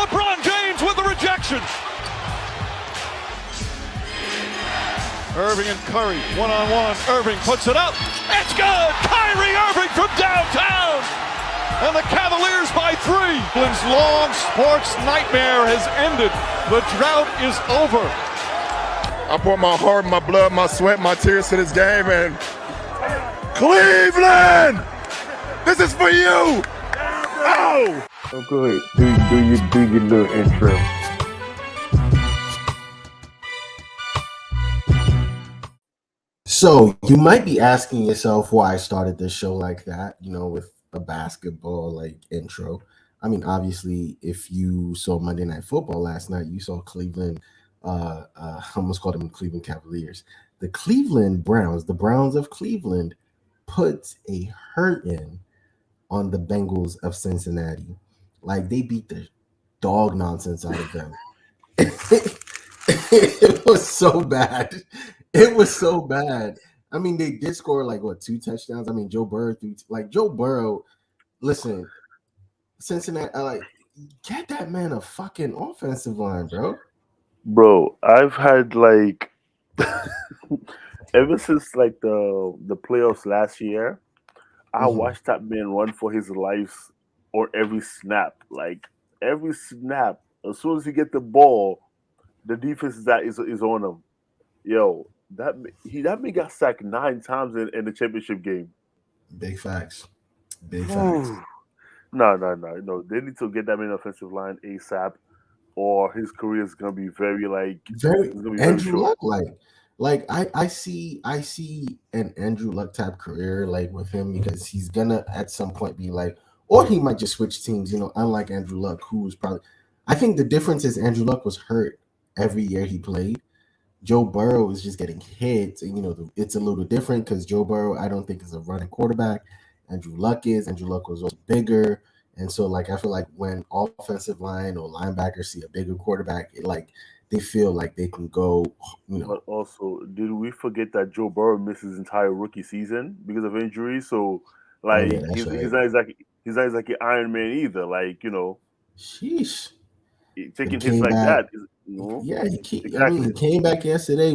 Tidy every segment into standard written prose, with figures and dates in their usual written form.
LeBron James with the rejection. Irving and Curry, one-on-one. Irving puts it up. It's good! Kyrie Irving from downtown! And the Cavaliers by 3. Cleveland's long sports nightmare has ended. The drought is over. I poured my heart, my blood, my sweat, my tears to this game, and Cleveland! This is for you! Oh! Oh, go ahead. Do your little intro. So you might be asking yourself why I started this show like that, with a basketball like intro. I mean, obviously, if you saw Monday Night Football last night, you saw Cleveland. I almost called them Cleveland Cavaliers. The Cleveland Browns, the Browns of Cleveland, put a hurt in on the Bengals of Cincinnati. Like, they beat the dog nonsense out of them. It was so bad. It was so bad. I mean, they did score 2 touchdowns. I mean, Joe Burrow. Listen, Cincinnati, get that man a fucking offensive line, bro. Bro, I've had ever since the playoffs last year, I watched that man run for his life or every snap. Like every snap, as soon as he get the ball, the defense is on him. Yo, that man got sacked 9 times in the championship game. Big facts. Big facts. No. They need to get that man offensive line ASAP, or his career is gonna be very Andrew Luck. I see an Andrew Luck type career with him, because he's gonna at some point be or he might just switch teams. Unlike Andrew Luck, who was probably. I think the difference is Andrew Luck was hurt every year he played. Joe Burrow is just getting hit. It's a little different because Joe Burrow, I don't think, is a running quarterback. Andrew Luck is. Andrew Luck was also bigger. And so, I feel like when offensive line or linebackers see a bigger quarterback, they feel like they can go, But also, did we forget that Joe Burrow missed his entire rookie season because of injury? So, he's not exactly Iron Man either. Sheesh. Taking hits like that. Yeah, he came back yesterday.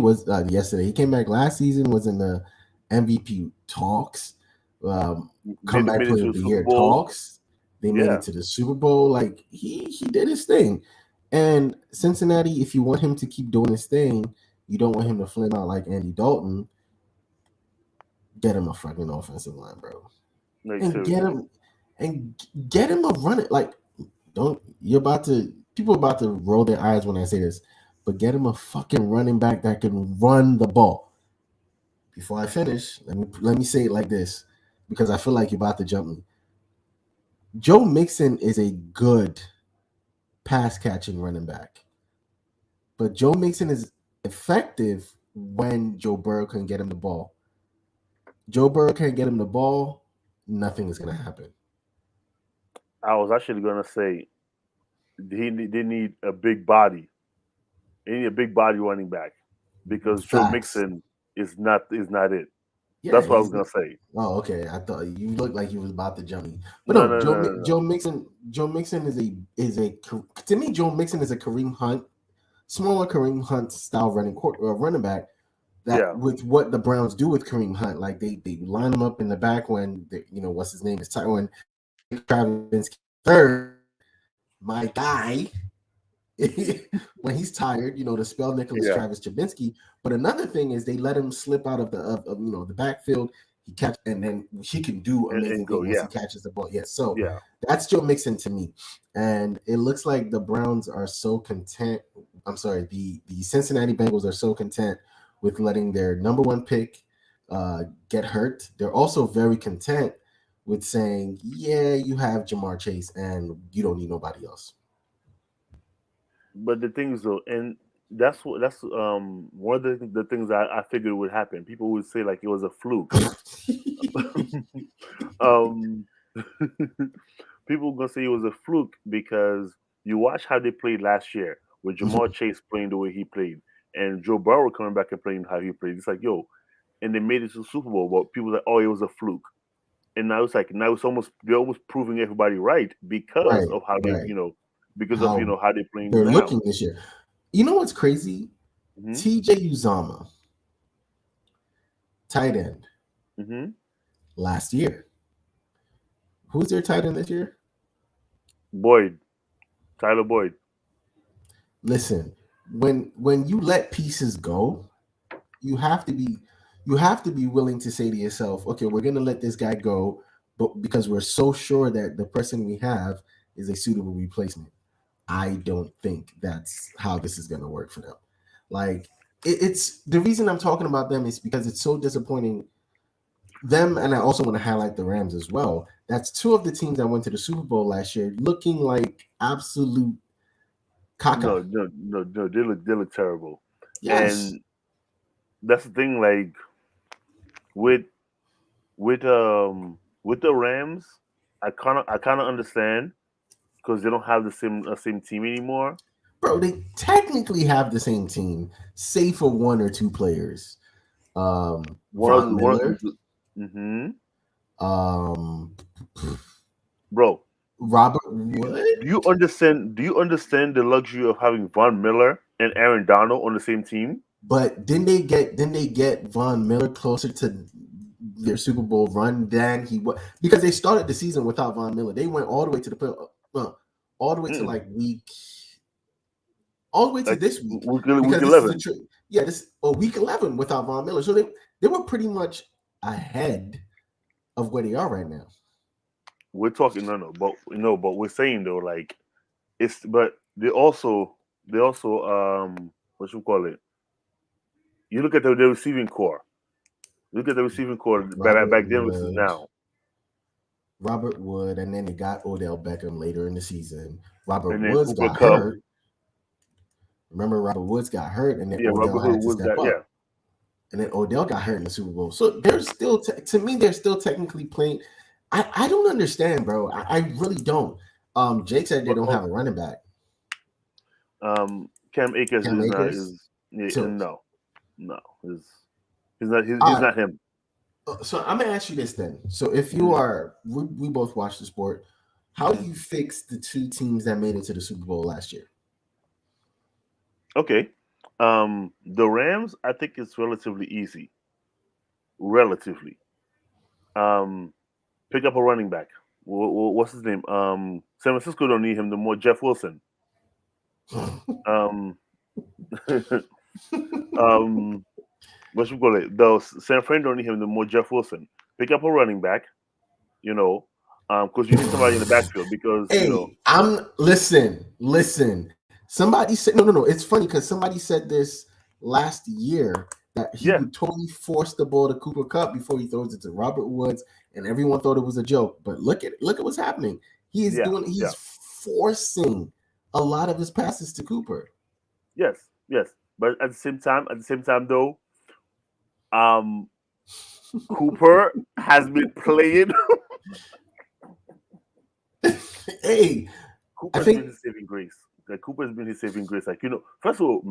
He came back last season, was in the MVP talks, comeback player of the year talks. They made it to the Super Bowl. He did his thing. And Cincinnati, if you want him to keep doing his thing, you don't want him to flame out like Andy Dalton. Get him a fucking offensive line, bro. Get him a run it. People are about to roll their eyes when I say this, but get him a fucking running back that can run the ball. Before I finish, let me say it like this, because I feel like you're about to jump me. Joe Mixon is a good pass-catching running back, but Joe Mixon is effective when Joe Burrow can get him the ball. Joe Burrow can't get him the ball, nothing is going to happen. I was actually going to say they need a big body. They need a big body running back, because Joe Mixon is not it. Yeah, that's what I was gonna say. Oh, okay. I thought you looked like you was about to jump me. But Joe Mixon is a to me, Joe Mixon is a Kareem Hunt, smaller Kareem Hunt style running back. With what the Browns do with Kareem Hunt, they line him up in the back when what's his name is when Travis third, my guy. When he's tired, to spell Nicholas Travis Chubisky. But another thing is they let him slip out of the backfield. He catch, and then he can do amazing things once he catches the ball. That's Joe Mixon to me. And it looks like the Browns are so content. I'm sorry, the Cincinnati Bengals are so content with letting their number 1 pick get hurt. They're also very content with saying, yeah, you have Jamar Chase and you don't need nobody else. But the things though, and that's one of the things I figured would happen. People would say it was a fluke. People gonna say it was a fluke because you watch how they played last year with Jamar Chase playing the way he played and Joe Burrow coming back and playing how he played. It's and they made it to the Super Bowl, but people it was a fluke. And now it's almost they're almost proving everybody right because of how because of how they're playing. They're now. looking this year. You know what's crazy? Mm-hmm. TJ Uzama, tight end, last year. Who's their tight end this year? Tyler Boyd. Listen, when you let pieces go, you have to be willing to say to yourself, okay, we're gonna let this guy go, but because we're so sure that the person we have is a suitable replacement. I don't think that's how this is gonna work for them. Like it's the reason I'm talking about them is because it's so disappointing. Them, and I also want to highlight the Rams as well. That's two of the teams that went to the Super Bowl last year, looking like absolute caca. No, they look terrible. Yes. And that's the thing, like with the Rams, I kind of understand because they don't have the same team anymore. Bro, they technically have the same team, save for one or two players. Von Miller. Bro, Robert Wood. Do you understand the luxury of having Von Miller and Aaron Donald on the same team? But didn't they get Von Miller closer to their Super Bowl run than he was? Because they started the season without Von Miller. They went all the way to all the way to like this week. Week 11. Week 11 without Von Miller. So they were pretty much ahead of where they are right now. We're talking but we're saying though, like but they also what you call it? You look at the receiving core. Look at the receiving core back then versus now. Robert Wood, and then they got Odell Beckham later in the season. Robert and Woods got hurt. Remember, Robert Woods got hurt, and then Odell had to step up. Yeah. And then Odell got hurt in the Super Bowl. So they're still, to me, they're still technically playing. I don't understand, bro. I really don't. Jake said they don't have a running back. Cam Akers he's not him. So I'm gonna ask you this then. So if you are, we both watch the sport. How do you fix the two teams that made it to the Super Bowl last year? Okay. The Rams, I think it's relatively easy. Relatively. Pick up a running back. What's his name? San Francisco don't need him no more. Jeff Wilson. What you call it? Though San Fran don't need him no more. Jeff Wilson. Pick up a running back. Because you need somebody in the backfield. Because listen. Somebody said no. It's funny because somebody said this last year that he would totally force the ball to Cooper Kupp before he throws it to Robert Woods, and everyone thought it was a joke. But look at what's happening. He's forcing a lot of his passes to Cooper. Yes. But at the same time though, Cooper has been playing. Cooper's been his saving grace. Cooper's been his saving grace. First of all,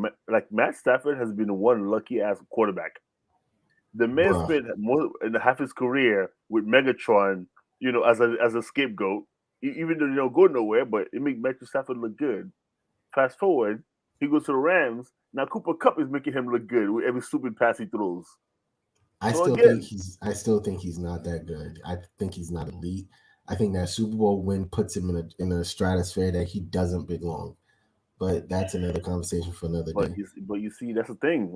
Matt Stafford has been one lucky ass quarterback. The man spent more than half his career with Megatron, as a scapegoat. Even though they don't go nowhere, but it makes Matthew Stafford look good. Fast forward, he goes to the Rams. Now Cooper Kupp is making him look good with every stupid pass he throws. I still think he's not that good. I think he's not elite. I think that Super Bowl win puts him in a stratosphere that he doesn't belong. But that's another conversation for another day. But you see, that's the thing.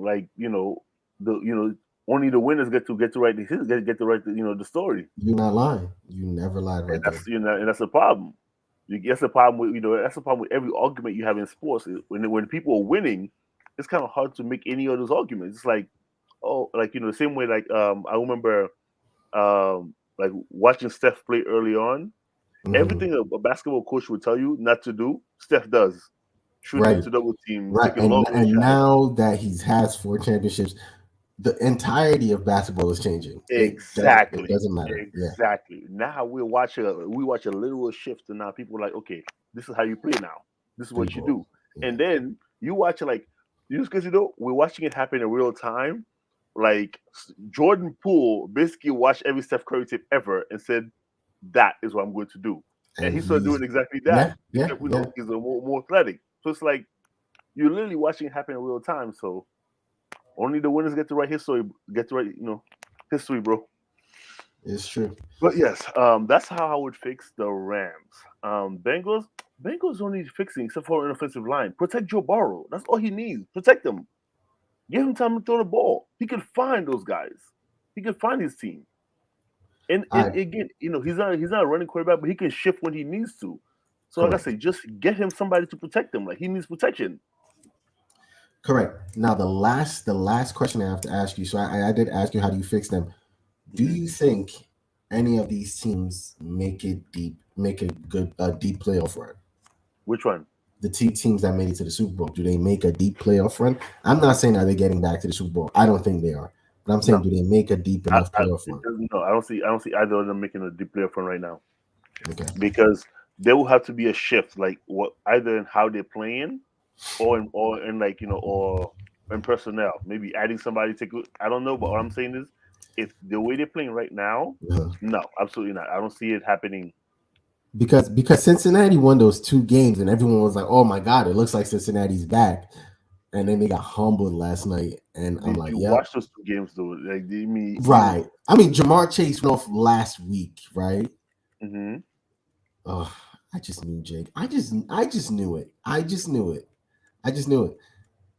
Only the winners get to write the story. You're not lying. You never lied right there. And that's the problem. That's the problem with every argument you have in sports. When people are winning, it's kind of hard to make any of those arguments. It's like, the same way. I remember, watching Steph play early on. Mm-hmm. Everything a basketball coach would tell you not to do, Steph does. Shooting to double team. Right. And now that he has 4 championships, the entirety of basketball is changing. Exactly. It doesn't matter. Exactly. Yeah. Now we watch a literal shift, and now people are like, okay, this is how you play now. This is what you do. Yeah. And then you watch it because we're watching it happen in real time. Like Jordan Poole basically watched every Steph Curry tape ever and said, that is what I'm going to do. and he started doing exactly that. Yeah, Except, he's more athletic. So it's like you're literally watching it happen in real time. So only the winners get the right history, history, bro. It's true. But yes, that's how I would fix the Rams. Bengals don't need fixing except for an offensive line. Protect Joe Burrow. That's all he needs. Protect him. Give him time to throw the ball. He can find those guys. He can find his team. And again, he's not a running quarterback, but he can shift when he needs to. So like I say, just get him somebody to protect him. Like he needs protection. Correct. Now the last question I have to ask you. So I did ask you, how do you fix them? Do you think any of these teams make a good deep playoff run? Which one? The two teams that made it to the Super Bowl. Do they make a deep playoff run? I'm not saying are they getting back to the Super Bowl. I don't think they are. But I'm saying, do they make a deep enough playoff run? No, I don't see either of them making a deep playoff run right now. Okay. Because there will have to be a shift, like either in how they're playing, or in personnel. Maybe adding somebody I don't know, but what I'm saying is, if the way they're playing right now, no, absolutely not. I don't see it happening. Because Cincinnati won those 2 games, and everyone was like, "Oh my God, it looks like Cincinnati's back." And then they got humbled last night, and I'm like, "Yeah." Watch those 2 games, though. Like, right? I mean, Jamar Chase went off last week, right? Mm-hmm. Oh, I just knew Jake. I just knew it.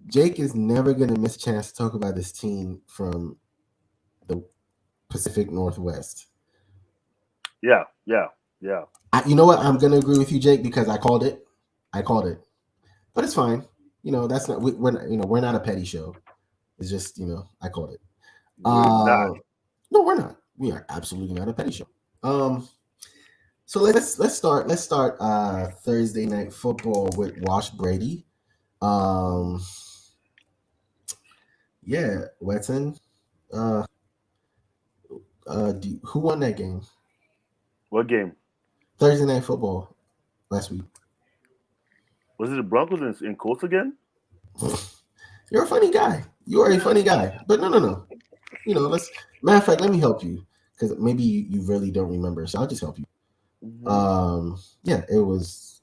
Jake is never gonna miss a chance to talk about this team from the Pacific Northwest. Yeah. You know what? I'm gonna agree with you, Jake, because I called it, but it's fine. That's not we're not a petty show. It's just I called it. No, we're not. We are absolutely not a petty show. So let's start Thursday night football with Wash Brady. Yeah, Wetson. Who won that game? What game? Thursday night football last week. Was it the Broncos in Colts again? You're a funny guy. You are a funny guy. But no. Matter of fact, let me help you, because maybe you really don't remember. So I'll just help you. Mm-hmm. Yeah, it was,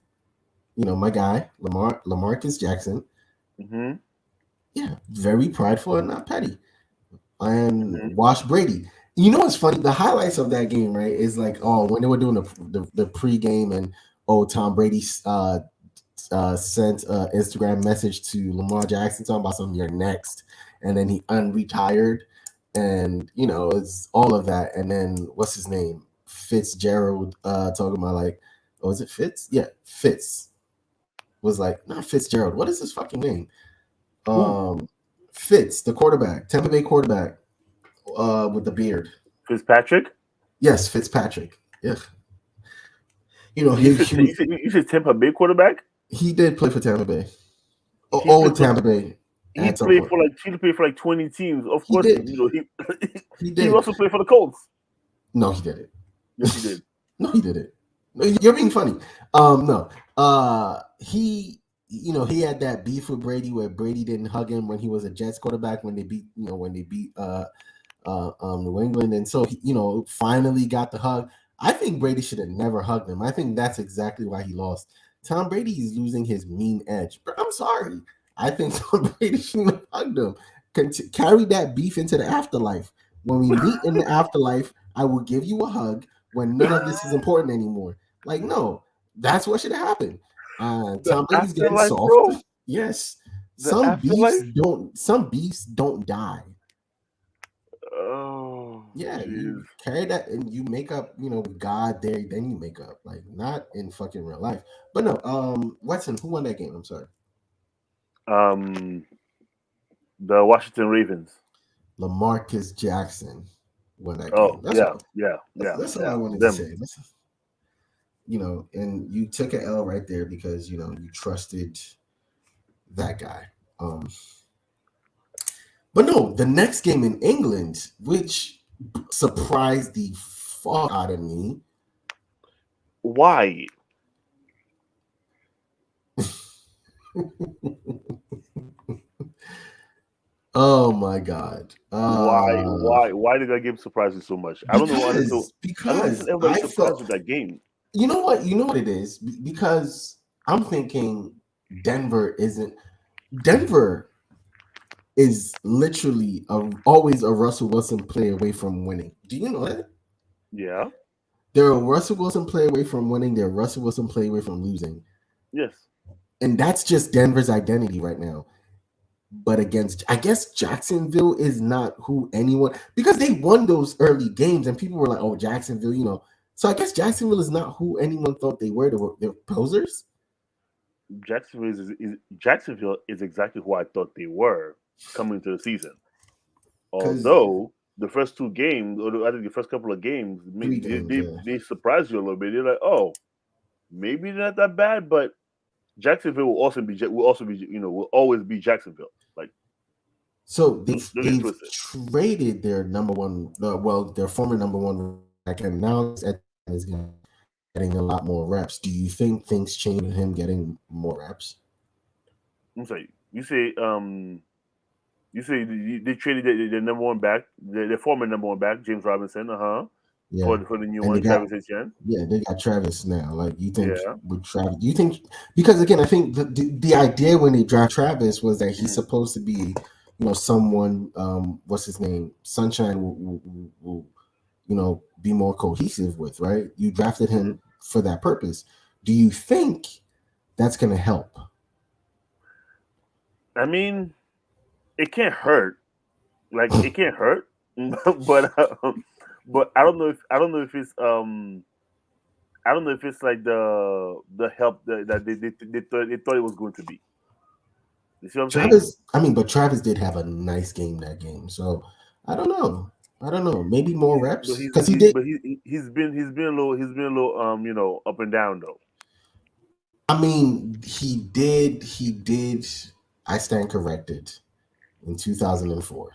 my guy, Lamarcus Jackson. Mm-hmm. Yeah, very prideful and not petty. And Wash Brady. You know what's funny? The highlights of that game, right, is like, when they were doing the pregame, and Tom Brady sent an Instagram message to Lamar Jackson talking about something, "You're next," and then he unretired, and it's all of that. And then what's his name? Fitzgerald talking about like, is it Fitz? Yeah, Fitz was like, not Fitzgerald. What is his fucking name? Fitz, the quarterback, Tampa Bay quarterback, with the beard. Fitzpatrick? Yes, Fitzpatrick. Yeah. You said Tampa Bay quarterback? He did play for Tampa Bay. Tampa Bay. He played for like 20 teams. Of course, he did. He did. He also played for the Colts. No, he didn't. Yes, he did. No, he didn't. No, you're being funny. No. He had that beef with Brady where Brady didn't hug him when he was a Jets quarterback when they beat New England, and so he, finally got the hug. I think Brady should have never hugged him. I think that's exactly why he lost. Tom Brady is losing his mean edge. But I'm sorry. I think Tom Brady shouldn't have hugged him. Carry that beef into the afterlife. When we meet in the afterlife, I will give you a hug when none of this is important anymore. Like, no, that's what should have happened. Tom Brady's getting soft. Bro? Yes. Some beefs don't die. Oh, yeah, you carry that and you make up, with God there, then you make up, like not in fucking real life. But no, Watson, who won that game? I'm sorry. The Washington Ravens. Lamarcus Jackson won that game. That's all I wanted to say. And you took an L right there because you trusted that guy. But no, the next game in England, which surprised the fuck out of me. Why? Oh my God! Why did that game surprise you so much? I don't know why. Because I felt surprised with that game. You know what? You know what it is? Because I'm thinking Denver is literally always a Russell Wilson play away from winning. Do you know that? Yeah. They're a Russell Wilson play away from winning. They're a Russell Wilson play away from losing. Yes. And that's just Denver's identity right now. But I guess Jacksonville is not who anyone, because they won those early games and people were like, oh, Jacksonville, you know. So I guess Jacksonville is not who anyone thought they were. They're posers. Jacksonville is exactly who I thought they were coming into the season. Although the first two games, or I think the first couple of games, they surprised you a little bit. They're like, oh, maybe they're not that bad, but Jacksonville will always be Jacksonville. Like, so they've traded their number one, their former number one, and now is getting a lot more reps. Do you think things change with him getting more reps? I'm sorry. You say they traded their number one back, their former number one back, James Robinson, yeah, for the new one, Travis Etienne. Yeah, they got Travis now. Like, you think with Travis? You think, because again, I think the idea when they draft Travis was that he's supposed to be, someone. What's his name? Sunshine will be more cohesive with, right? You drafted him for that purpose. Do you think that's going to help? I mean, it can't hurt. Like, it can't hurt, but I don't know if it's like the help that they thought it was going to be. You see what I'm saying? But Travis did have a nice game that game, so I don't know. Maybe more reps because he did. But he's been a little up and down though. I mean, he did. I stand corrected. In 2004,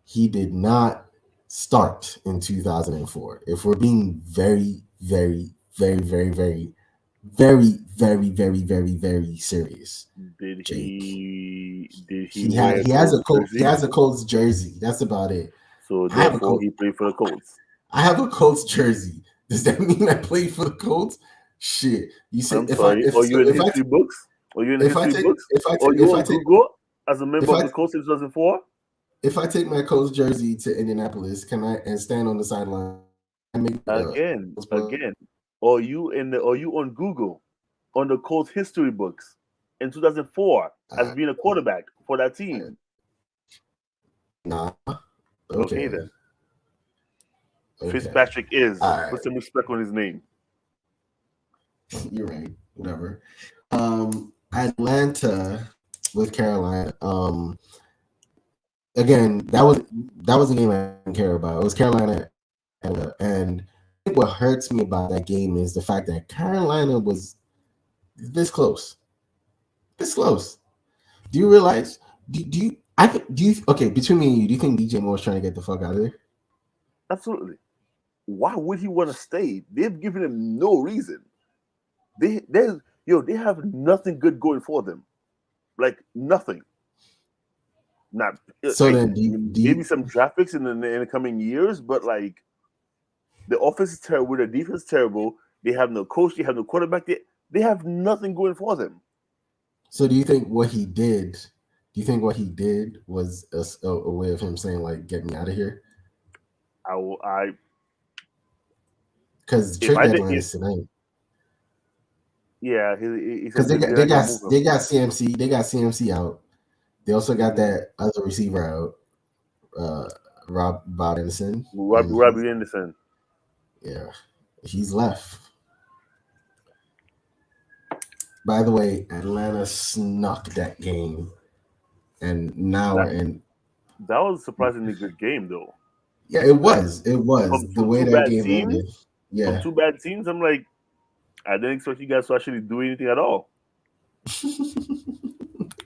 he did not start in 2004. If we're being very, very, very, very, very, very, very, very, very, very serious, Did Jake, he has a Colts jersey. That's about it. So therefore, he played for the Colts. I have a Colts jersey. Does that mean I played for the Colts? Shit, you said you in history books? Or you in history books? Or you on Google as a member of the Colts in 2004? If I take my Colts jersey to Indianapolis, can I stand on the sideline? Again. Or you on Google on the Colts history books in 2004 as being a quarterback for that team? Nah. Okay then. Okay. Fitzpatrick is. Put some respect on his name. You're right. Whatever. Atlanta with Carolina. Again, that was a game I didn't care about. It was Carolina, and what hurts me about that game is the fact that Carolina was this close. This close. Do you realize? Okay, between me and you, do you think DJ Moore is trying to get the fuck out of there? Absolutely. Why would he want to stay? They've given him no reason. They have nothing good going for them. Like, nothing. Not so then maybe some draft picks in the coming years, but like, the offense is terrible, the defense is terrible. They have no coach, they have no quarterback. They have nothing going for them. So do you think what he did was a way of him saying, like, get me out of here? Because trade deadline is tonight. Yeah, because they got CMC. They got CMC out. They also got that other receiver out, Robbie Anderson. Robbie Anderson. Yeah, he's left. By the way, Atlanta snuck that game, and now we're in. That was a surprisingly good game, though. Yeah, it was. It was the way that game ended. Yeah, from two bad teams. I'm like, I didn't expect you guys to actually do anything at all.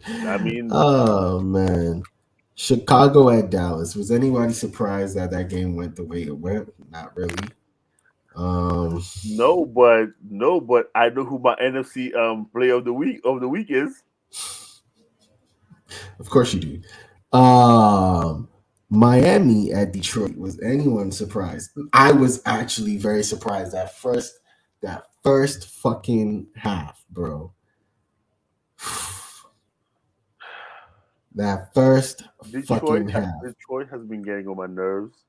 I mean, oh man, Chicago at Dallas. Was anybody surprised that game went the way it went? Not really. No, but I know who my NFC player of the week is. Of course you do. Miami at Detroit. Was anyone surprised? I was actually very surprised at first. That first fucking half, bro. That first fucking half. Detroit has been getting on my nerves.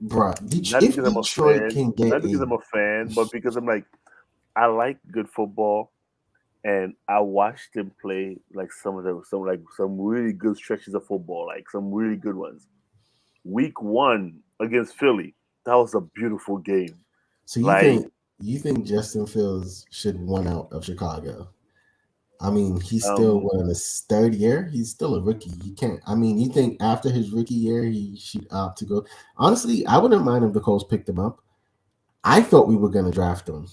Bro, Not if because I'm a Detroit fan, can get not because I'm a fan, but because I'm like, I like good football, and I watched them play like some really good stretches of football, like some really good ones. Week 1 against Philly, that was a beautiful game. So you think Justin Fields should win out of Chicago? I mean, he's still in his third year. He's still a rookie. He can't. I mean, you think after his rookie year he should opt to go? Honestly, I wouldn't mind if the Colts picked him up. I thought we were going to draft him,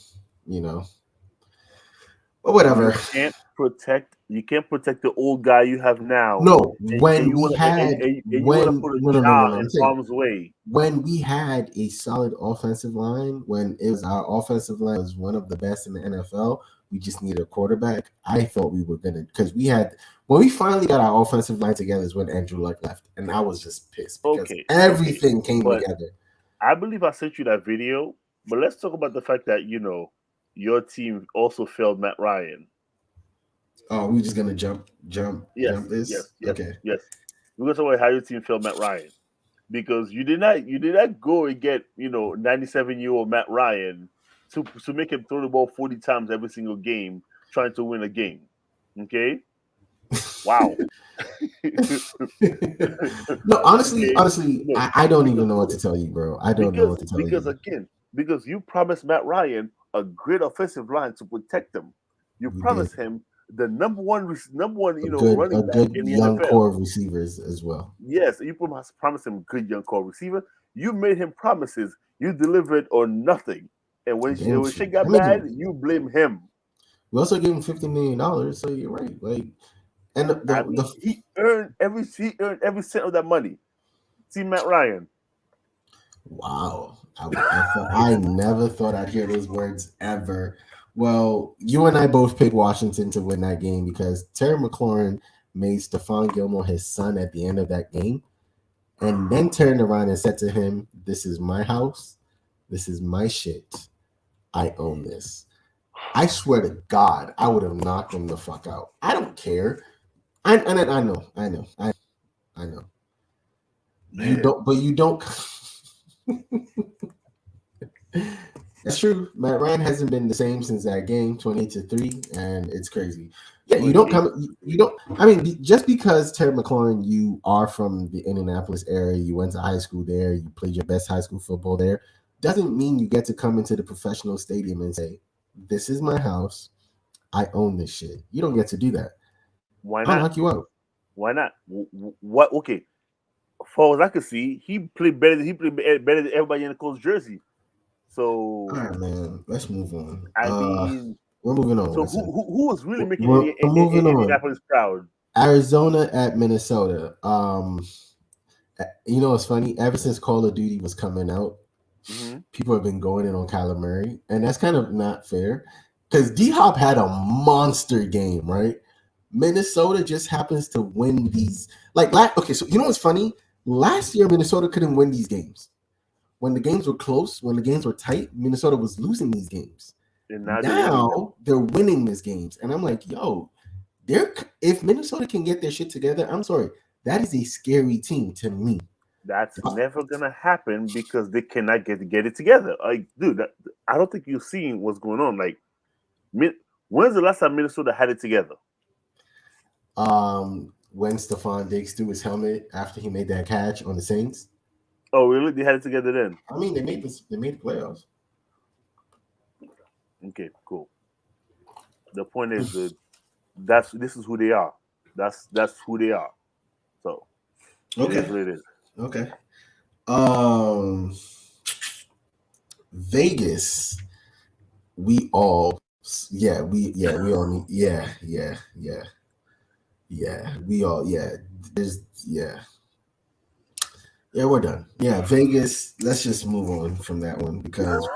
but whatever. You can't protect the old guy you have now. No, when we had a solid offensive line, when it was our offensive line was one of the best in the NFL, we just needed a quarterback. I thought we were gonna, because when we finally got our offensive line together is when Andrew Luck left, and I was just pissed because everything came together. I believe I sent you that video, but let's talk about the fact that your team also failed Matt Ryan. Oh, we're just gonna jump this. Yes. Okay. Yes. We're gonna talk about how your team failed Matt Ryan, because you did not go and get 97-year-old Matt Ryan to make him throw the ball 40 times every single game trying to win a game. Okay. Wow. No, honestly, I don't even know what to tell you, bro. I don't know what to tell you. Because you promised Matt Ryan a great offensive line to protect him. You promised him the number one running back in the young NFL. Core of receivers as well. Yes, you promised him good young core receiver. You made him promises. You delivered or nothing. And when shit got bad, you blame him. We also gave him $50 million, so you're right. Like, and he earned every cent of that money. See Matt Ryan. Wow, I never thought I'd hear those words ever. Well, you and I both picked Washington to win that game because Terry McLaurin made Stephon Gilmore his son at the end of that game, and then turned around and said to him, "This is my house. This is my shit. I own this." I swear to God, I would have knocked him the fuck out. I don't care. I know. You don't. That's true. Matt Ryan hasn't been the same since that game, 28-3, and it's crazy. Yeah, you don't. I mean, just because Terry McLaurin, you are from the Indianapolis area, you went to high school there, you played your best high school football there, doesn't mean you get to come into the professional stadium and say, "This is my house. I own this shit." You don't get to do that. Why not? I'll knock you out. Why not? What? Okay. For as I could see, he played better than everybody in the Colts jersey. So, all right, man. Let's move on. I mean, we're moving on. So who was really making Indianapolis proud? Arizona at Minnesota. It's funny. Ever since Call of Duty was coming out, people have been going in on Kyler Murray, and that's kind of not fair because D-Hop had a monster game, right? Minnesota just happens to win these. So you know what's funny? Last year, Minnesota couldn't win these games. When the games were close, when the games were tight, Minnesota was losing these games. And now they're winning these games. And I'm like, yo, if Minnesota can get their shit together, I'm sorry, that is a scary team to me. That's never going to happen because they cannot get it together. Like, dude, I don't think you've seen what's going on. Like, when's the last time Minnesota had it together? When Stephon Diggs threw his helmet after he made that catch on the Saints. Oh, really? They had it together then? I mean, they made the playoffs. Okay, cool. The point is that this is who they are. That's who they are. So, okay, it is what it is. Okay. Vegas. We all need. Yeah, we're done. Yeah, Vegas. Let's just move on from that one because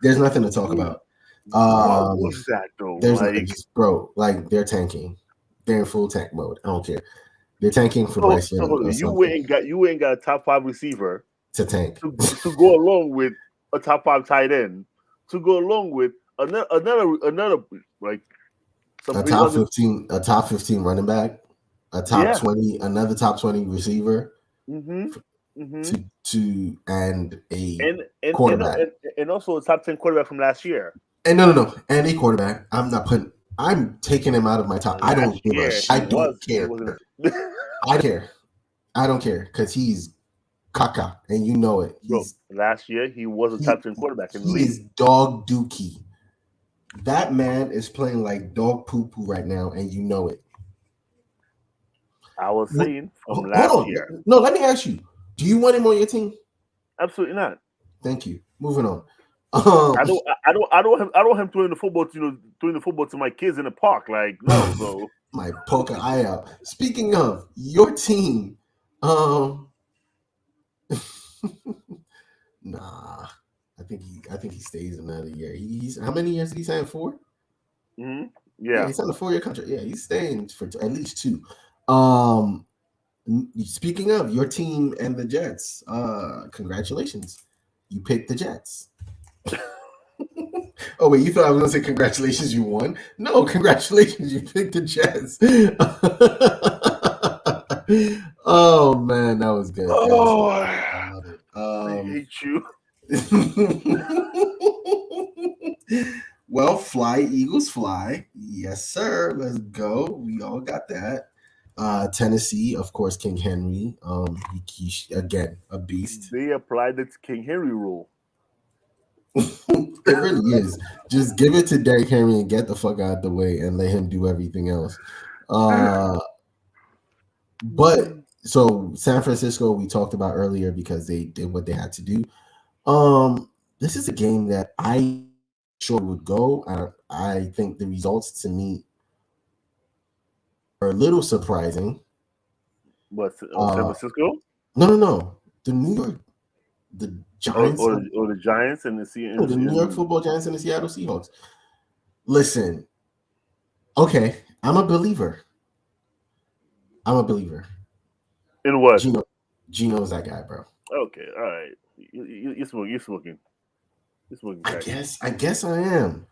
there's nothing to talk about. What's that though? They're tanking. They're in full tank mode. I don't care. They're tanking for Bryce Young. You ain't got a top 5 receiver to tank to go along with a top 5 tight end. to go along with another like a top 15 running back, a top 20, another top 20 receiver, to and a quarterback, and also a top 10 quarterback from last year. And no, and a quarterback. I'm taking him out of my top. I don't give a shit. I don't care. I don't care because he's caca, and you know it. Last year he was a top 10 quarterback in the league. He is dog dookie. That man is playing like dog poo poo right now, and you know it. I was saying from last year. No, let me ask you: do you want him on your team? Absolutely not. Thank you. Moving on. I don't want him throwing the football to my kids in the park. Like, no, bro. My poke an eye out. Speaking of your team, nah, I think he stays another year. He's how many years did he sign? 4? Mm-hmm. Yeah, he signed a 4-year contract. Yeah, he's staying for at least 2. Speaking of your team and the Jets, congratulations, you picked the Jets. Oh wait, you thought I was gonna say congratulations, you won? No, congratulations, you picked the Jets. Oh man, that was good. I love it. I hate you. Well, fly, Eagles fly. Yes, sir. Let's go. We all got that. Tennessee, of course, King Henry. He again, a beast. They applied the King Henry rule. It really is. Just give it to Derrick Henry and get the fuck out of the way and let him do everything else. But so San Francisco, we talked about earlier because they did what they had to do. This is a game that I sure would go. I think the results to me are a little surprising. What, San Francisco? No. The Giants or the Giants and the New York Football Giants and the Seattle Seahawks. Listen, okay, I'm a believer. In what? Gino's that guy, bro. Okay, all right. You're smoking. I guess I am.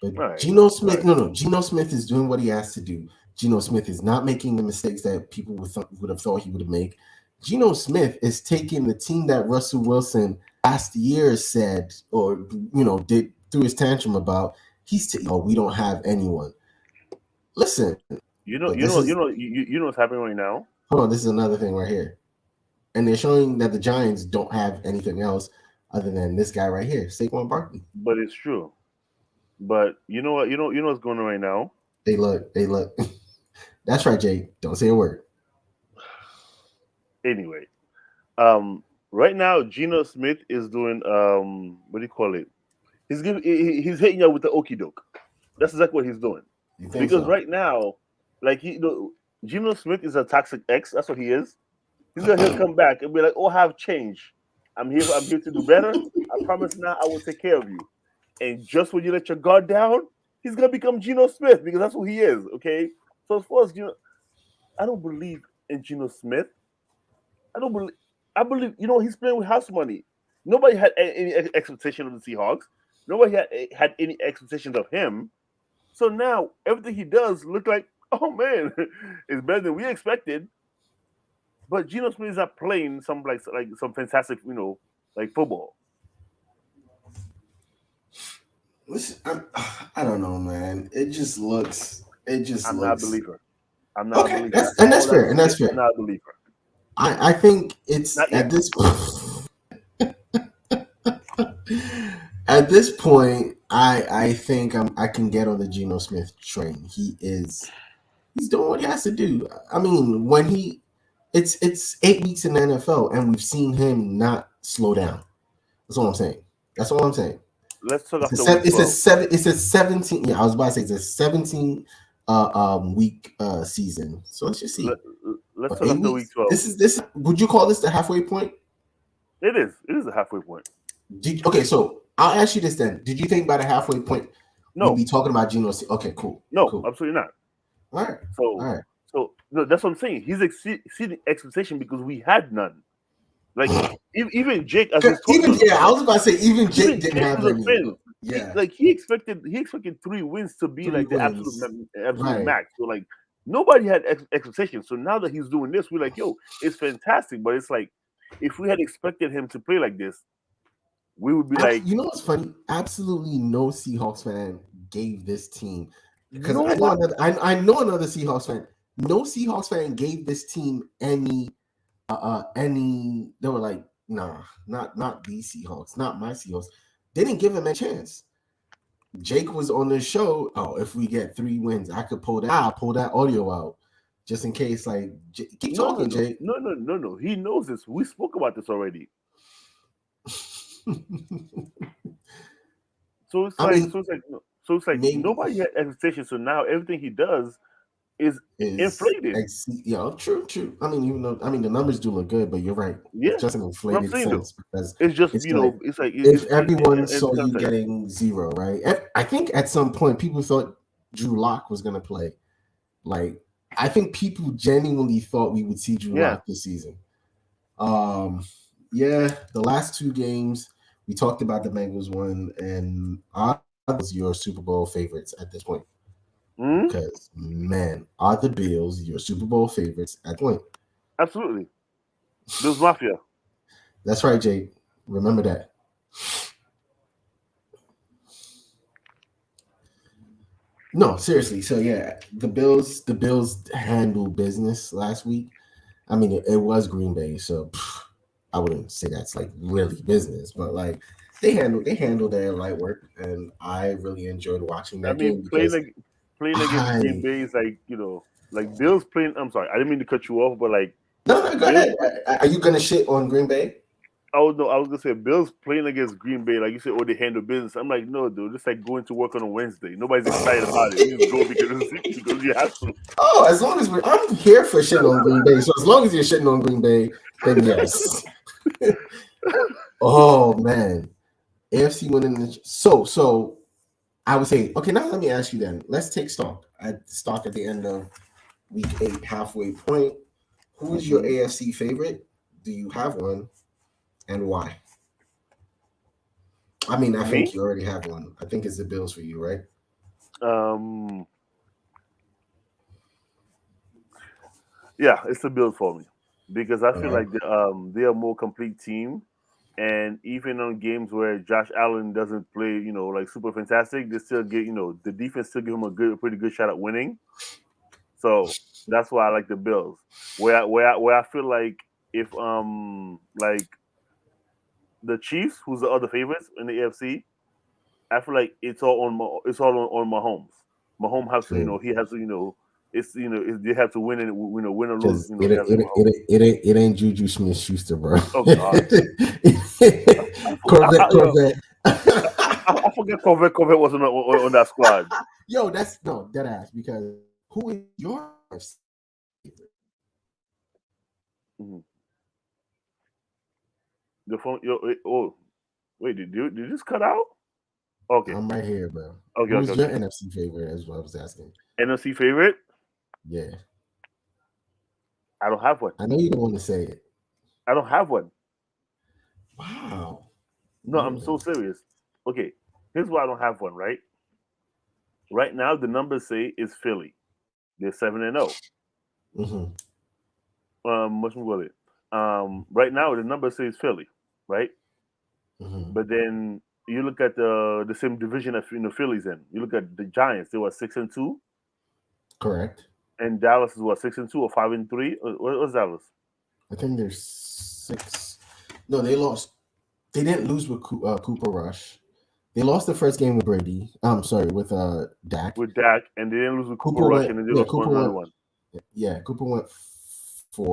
But right, Geno Smith, no. Geno Smith is doing what he has to do. Geno Smith is not making the mistakes that people would have thought he would have made. Geno Smith is taking the team that Russell Wilson last year said, or did through his tantrum about. We don't have anyone. Listen, you know what's happening right now. Hold on, this is another thing right here, and they're showing that the Giants don't have anything else other than this guy right here, Saquon Barkley. But it's true. But you know what? You know what's going on right now. Hey, look. That's right, Jay. Don't say a word. Anyway, right now Geno Smith is doing what do you call it? He's hitting you with the okie doke. That's exactly what he's doing. Because right now, like Geno Smith is a toxic ex. That's what he is. He'll come back and be like, "Oh, I have changed. I'm here to do better. I promise now I will take care of you." And just when you let your guard down, he's gonna become Geno Smith because that's who he is. Okay. So as far as I don't believe in Geno Smith. I believe he's playing with house money. Nobody had any expectation of the Seahawks. Nobody had any expectations of him. So now everything he does look like, oh man, it's better than we expected. But Geno Smith is not playing some fantastic, like football. Listen, I don't know, man. It just looks. I'm not a believer. I'm not okay, a believer. That's fair. And that's fair. I'm not a believer. I think it's at this point. I think I can get on the Geno Smith train. He's doing what he has to do. I mean, it's 8 weeks in the NFL, and we've seen him not slow down. That's all I'm saying. Let's talk it's a 17. Yeah, I was about to say it's a 17 week season. So let's just see. Let's talk after week 12. This. Would you call this the halfway point? It is. It is the halfway point. Okay, so I'll ask you this then. Did you think by the halfway point we'll be talking about Geno? Okay, cool. No, cool. Absolutely not. All right. So that's what I'm saying. He's exceeding expectation because we had none. Like even Jake, I was about to say even Jake didn't have any. Yeah, he expected 3 wins to be 3 like the wins. absolute Right. max. So like nobody had expectations. So now that he's doing this, we're like, yo, it's fantastic. But it's like if we had expected him to play like this, we would be like, You know what's funny? Absolutely no Seahawks fan gave this team, because I know nobody. I know another Seahawks fan. No Seahawks fan gave this team any. They were like, nah, not these Seahawks, not my Seahawks. They didn't give him a chance. Jake was on the show. Oh, if we get 3 wins, I could pull that. I'll pull that audio out just in case. Like, keep talking, Jake. No. He knows this. We spoke about this already. So it's like maybe, nobody had expectations. So now everything he does is inflated. True. I mean, even though the numbers do look good, but you're right. Yeah, It's just an inflated sense because it's just if everyone saw you getting 0, right? I think at some point people thought Drew Lock was going to play. Like, I think people genuinely thought we would see Drew Lock this season. The last 2 games we talked about, the Bengals won, and was your Super Bowl favorites at this point. Because man, are the Bills your Super Bowl favorites at point? Absolutely, Bills Mafia. That's right, Jake. Remember that. No, seriously. So yeah, the Bills handled business last week. I mean, it was Green Bay, so I wouldn't say that's like really business, but like they handled their light work, and I really enjoyed watching that game because playing against Green Bay is like Bills playing. I'm sorry, I didn't mean to cut you off, but like no, go ahead. Are you gonna shit on Green Bay? I was gonna say Bills playing against Green Bay, like you said, they handle business. I'm like, no, dude, it's like going to work on a Wednesday. Nobody's excited about it. You just go because you have to. Oh, as long as I'm here for shitting on Green Bay. So as long as you're shitting on Green Bay, then yes. Oh man, AFC winning. So I would say, okay, now let me ask you then. Let's take stock at the end of week 8, halfway point. Who is your AFC favorite? Do you have one? And why? I mean, I think you already have one. I think it's the Bills for you, right? Yeah, it's the Bills for me because I feel like they're a more complete team, and even on games where Josh Allen doesn't play, like super fantastic, they still get, the defense still give him a pretty good shot at winning. So that's why I like the Bills. Where I feel like if like the Chiefs, who's the other favorites in the AFC, I feel like it's all on Mahomes. Mahomes has to, he has to, they have to win and win or lose. It ain't Juju Smith-Schuster, bro. Oh God, Corvette. I forget Corvette was on that squad. Yo, that's dead ass, because who is your favorite? Mm-hmm. The phone. Wait, did you just cut out? Okay, I'm right here, bro. Okay, who's your NFC favorite? Is what I was asking. NFC favorite? Yeah. I don't have one. I know you don't want to say it. I don't have one. Wow. No, I'm so serious. Okay, here's why I don't have one. Right now, the numbers say is Philly. They're 7-0. What's more with it? Right now, the number says Philly, right? But then you look at the same division that Philly's in. You look at the Giants; they were 6-2. Correct. And Dallas is what, 6-2 or 5-3? What's Dallas? I think they're 6. No, they lost. They didn't lose with Cooper Rush. They lost the first game with Brady. I'm sorry, with Dak. With Dak, and they didn't lose with Cooper Rush, and then they lost another one. Yeah, Cooper went 4,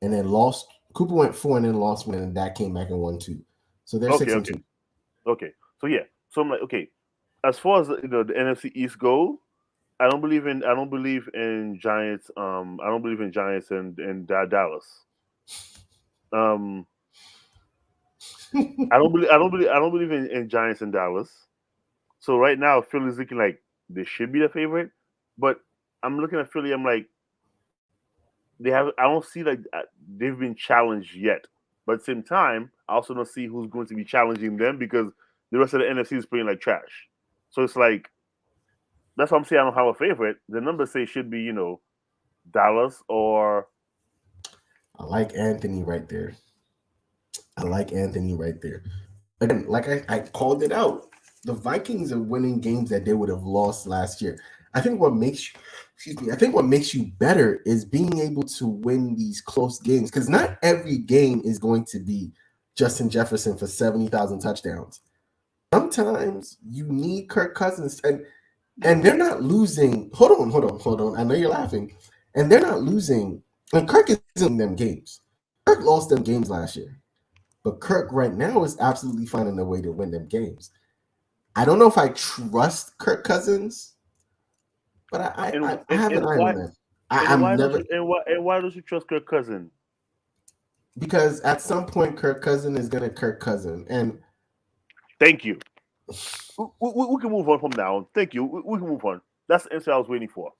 and then lost. Cooper went 4 and then lost one, and Dak came back and won 2. So they're 6-2. Okay. So yeah. So I'm like, okay. As far as the NFC East go, I don't believe in Giants. I don't believe in Giants and Dallas. I don't believe in Giants and Dallas. So right now, Philly's looking like they should be the favorite, but I'm looking at Philly. I'm like, I don't see like they've been challenged yet. But at the same time, I also don't see who's going to be challenging them because the rest of the NFC is playing like trash. So it's like that's what I'm saying. I don't have a favorite. The numbers say it should be Dallas or. I like Anthony right there. Again, like I called it out. The Vikings are winning games that they would have lost last year. I think what makes you better is being able to win these close games, because not every game is going to be Justin Jefferson for 70,000 touchdowns. Sometimes you need Kirk Cousins, and they're not losing. Hold on. I know you're laughing, and they're not losing. And Kirk is in them games. Kirk lost them games last year, but Kirk right now is absolutely finding a way to win them games. I don't know if I trust Kirk Cousins, but I have an eye on that. Why don't you trust Kirk Cousins? Because at some point, Kirk Cousins is gonna Kirk Cousins, and thank you. We can move on from now. Thank you. We can move on. That's the answer I was waiting for.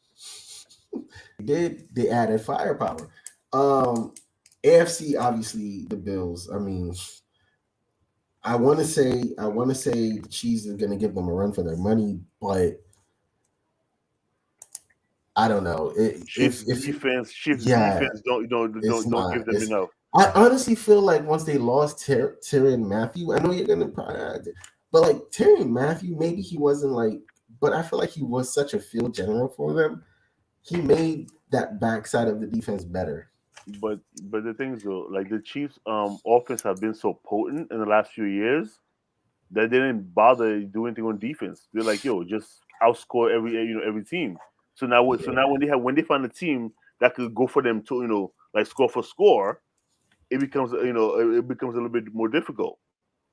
They added firepower. AFC, obviously the Bills. I mean, I want to say the Chiefs is going to give them a run for their money, but I don't know. Chiefs defense don't give them enough. I honestly feel like once they lost Tyrann Mathieu, I know you're going to, but like Tyrann Mathieu, maybe he wasn't like, but I feel like he was such a field general for them. He made that backside of the defense better. But the thing is though, like the Chiefs' offense have been so potent in the last few years that they didn't bother doing anything on defense. They're like, yo, just outscore every team. So now when they find a team that could go for them to like score for score, it becomes a little bit more difficult.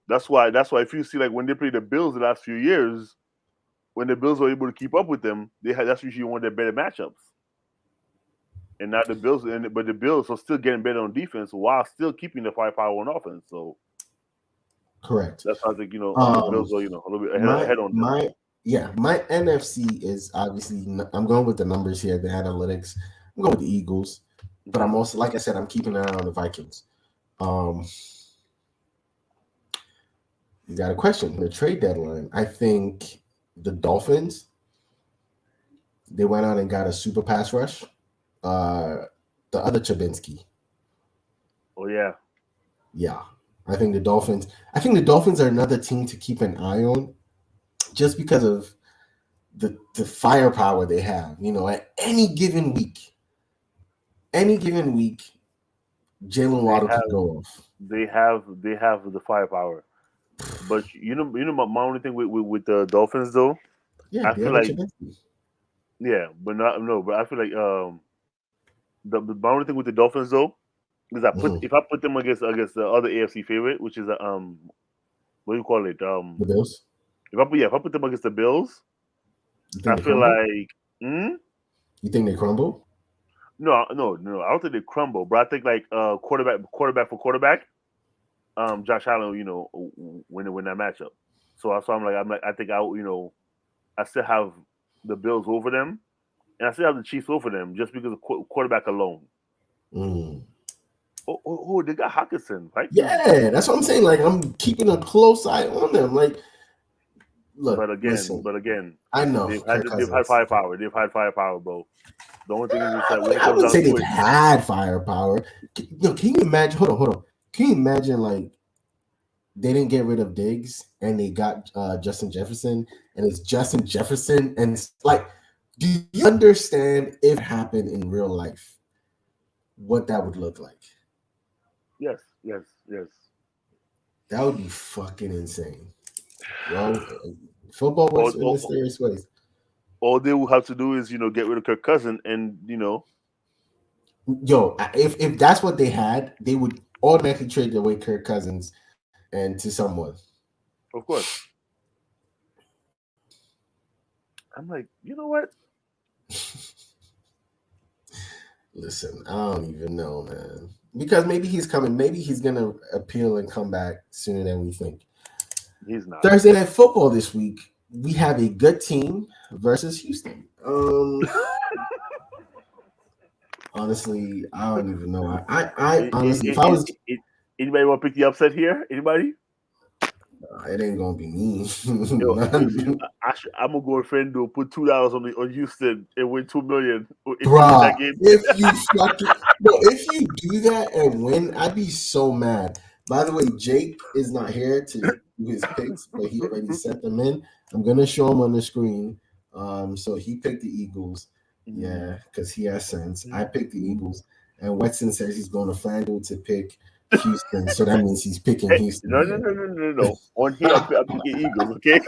That's why if you see like when they played the Bills the last few years, when the Bills were able to keep up with them, that's usually one of their better matchups. And now the Bills are still getting better on defense while still keeping the firepower on offense. So correct. that's how I think the Bills are a little bit ahead on them. My NFC is obviously, I'm going with the numbers here, the analytics. I'm going with the Eagles, but I'm also, like I said, I'm keeping an eye on the Vikings. You got a question? The trade deadline. I think the Dolphins, they went out and got a super pass rush. The other Chabinsky. Oh yeah. Yeah. I think the Dolphins are another team to keep an eye on, just because of the firepower they have. At any given week, Jalen Waddle could go off. They have the firepower. But my only thing with the Dolphins though, yeah, I feel like Chabinsky. Yeah, but I feel like the only thing with the Dolphins though is if I put them against the other AFC favorite, which is what do you call it? The Bills. If I put them against the Bills, I feel like You think they crumble? No, I don't think they crumble, but I think like quarterback for quarterback, Josh Allen, win that matchup. So I think I still have the Bills over them, and I still have the Chiefs over them just because of quarterback alone. Oh, they got Hawkinson, right? Yeah, that's what I'm saying. Like, I'm keeping a close eye on them. Like, look, but again, I know they've had firepower. They've had firepower, bro. The only thing is that I wouldn't say they've had firepower. Can you imagine? Hold on. Can you imagine like they didn't get rid of Diggs and they got Justin Jefferson, and it's Justin Jefferson, and it's like, do you understand if it happened in real life, what that would look like? Yes. That would be fucking insane. Well, football works in mysterious ways. All they will have to do is, get rid of Kirk Cousins, and if that's what they had, they would automatically trade away Kirk Cousins and to someone. Of course. I'm like, you know what? Listen, I don't even know, man. Because maybe he's coming. Maybe he's gonna appeal and come back sooner than we think. He's not. Thursday Night Football this week. We have a good team versus Houston. Honestly, I don't even know. I honestly, if I was, anybody want to pick the upset here? Anybody? it ain't gonna be me. Yo, I'm gonna go with Fendo, put $2 on Houston and win $2 million if you win that game. If you do that and win, I'd be so mad. By the way, Jake is not here to do his picks, but he already sent them in. I'm gonna show him on the screen. So he picked the Eagles, yeah, because he has sense. I picked the Eagles, and Wetson says he's going to FanDuel to pick Houston, so that means he's picking Houston. No. On here, I'm picking Eagles, okay?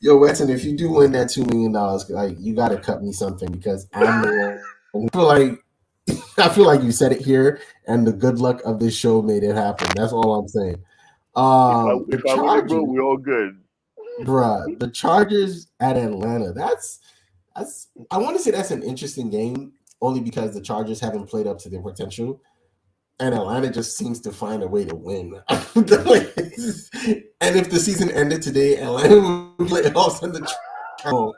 Yo, Wetson, if you do win that $2 million, like you got to cut me something because I feel like you said it here, and the good luck of this show made it happen. That's all I'm saying. If I win it, bro, we're all good, bruh. The Chargers at Atlanta. That's I want to say that's an interesting game, only because the Chargers haven't played up to their potential, and Atlanta just seems to find a way to win. And if the season ended today, Atlanta would play off in the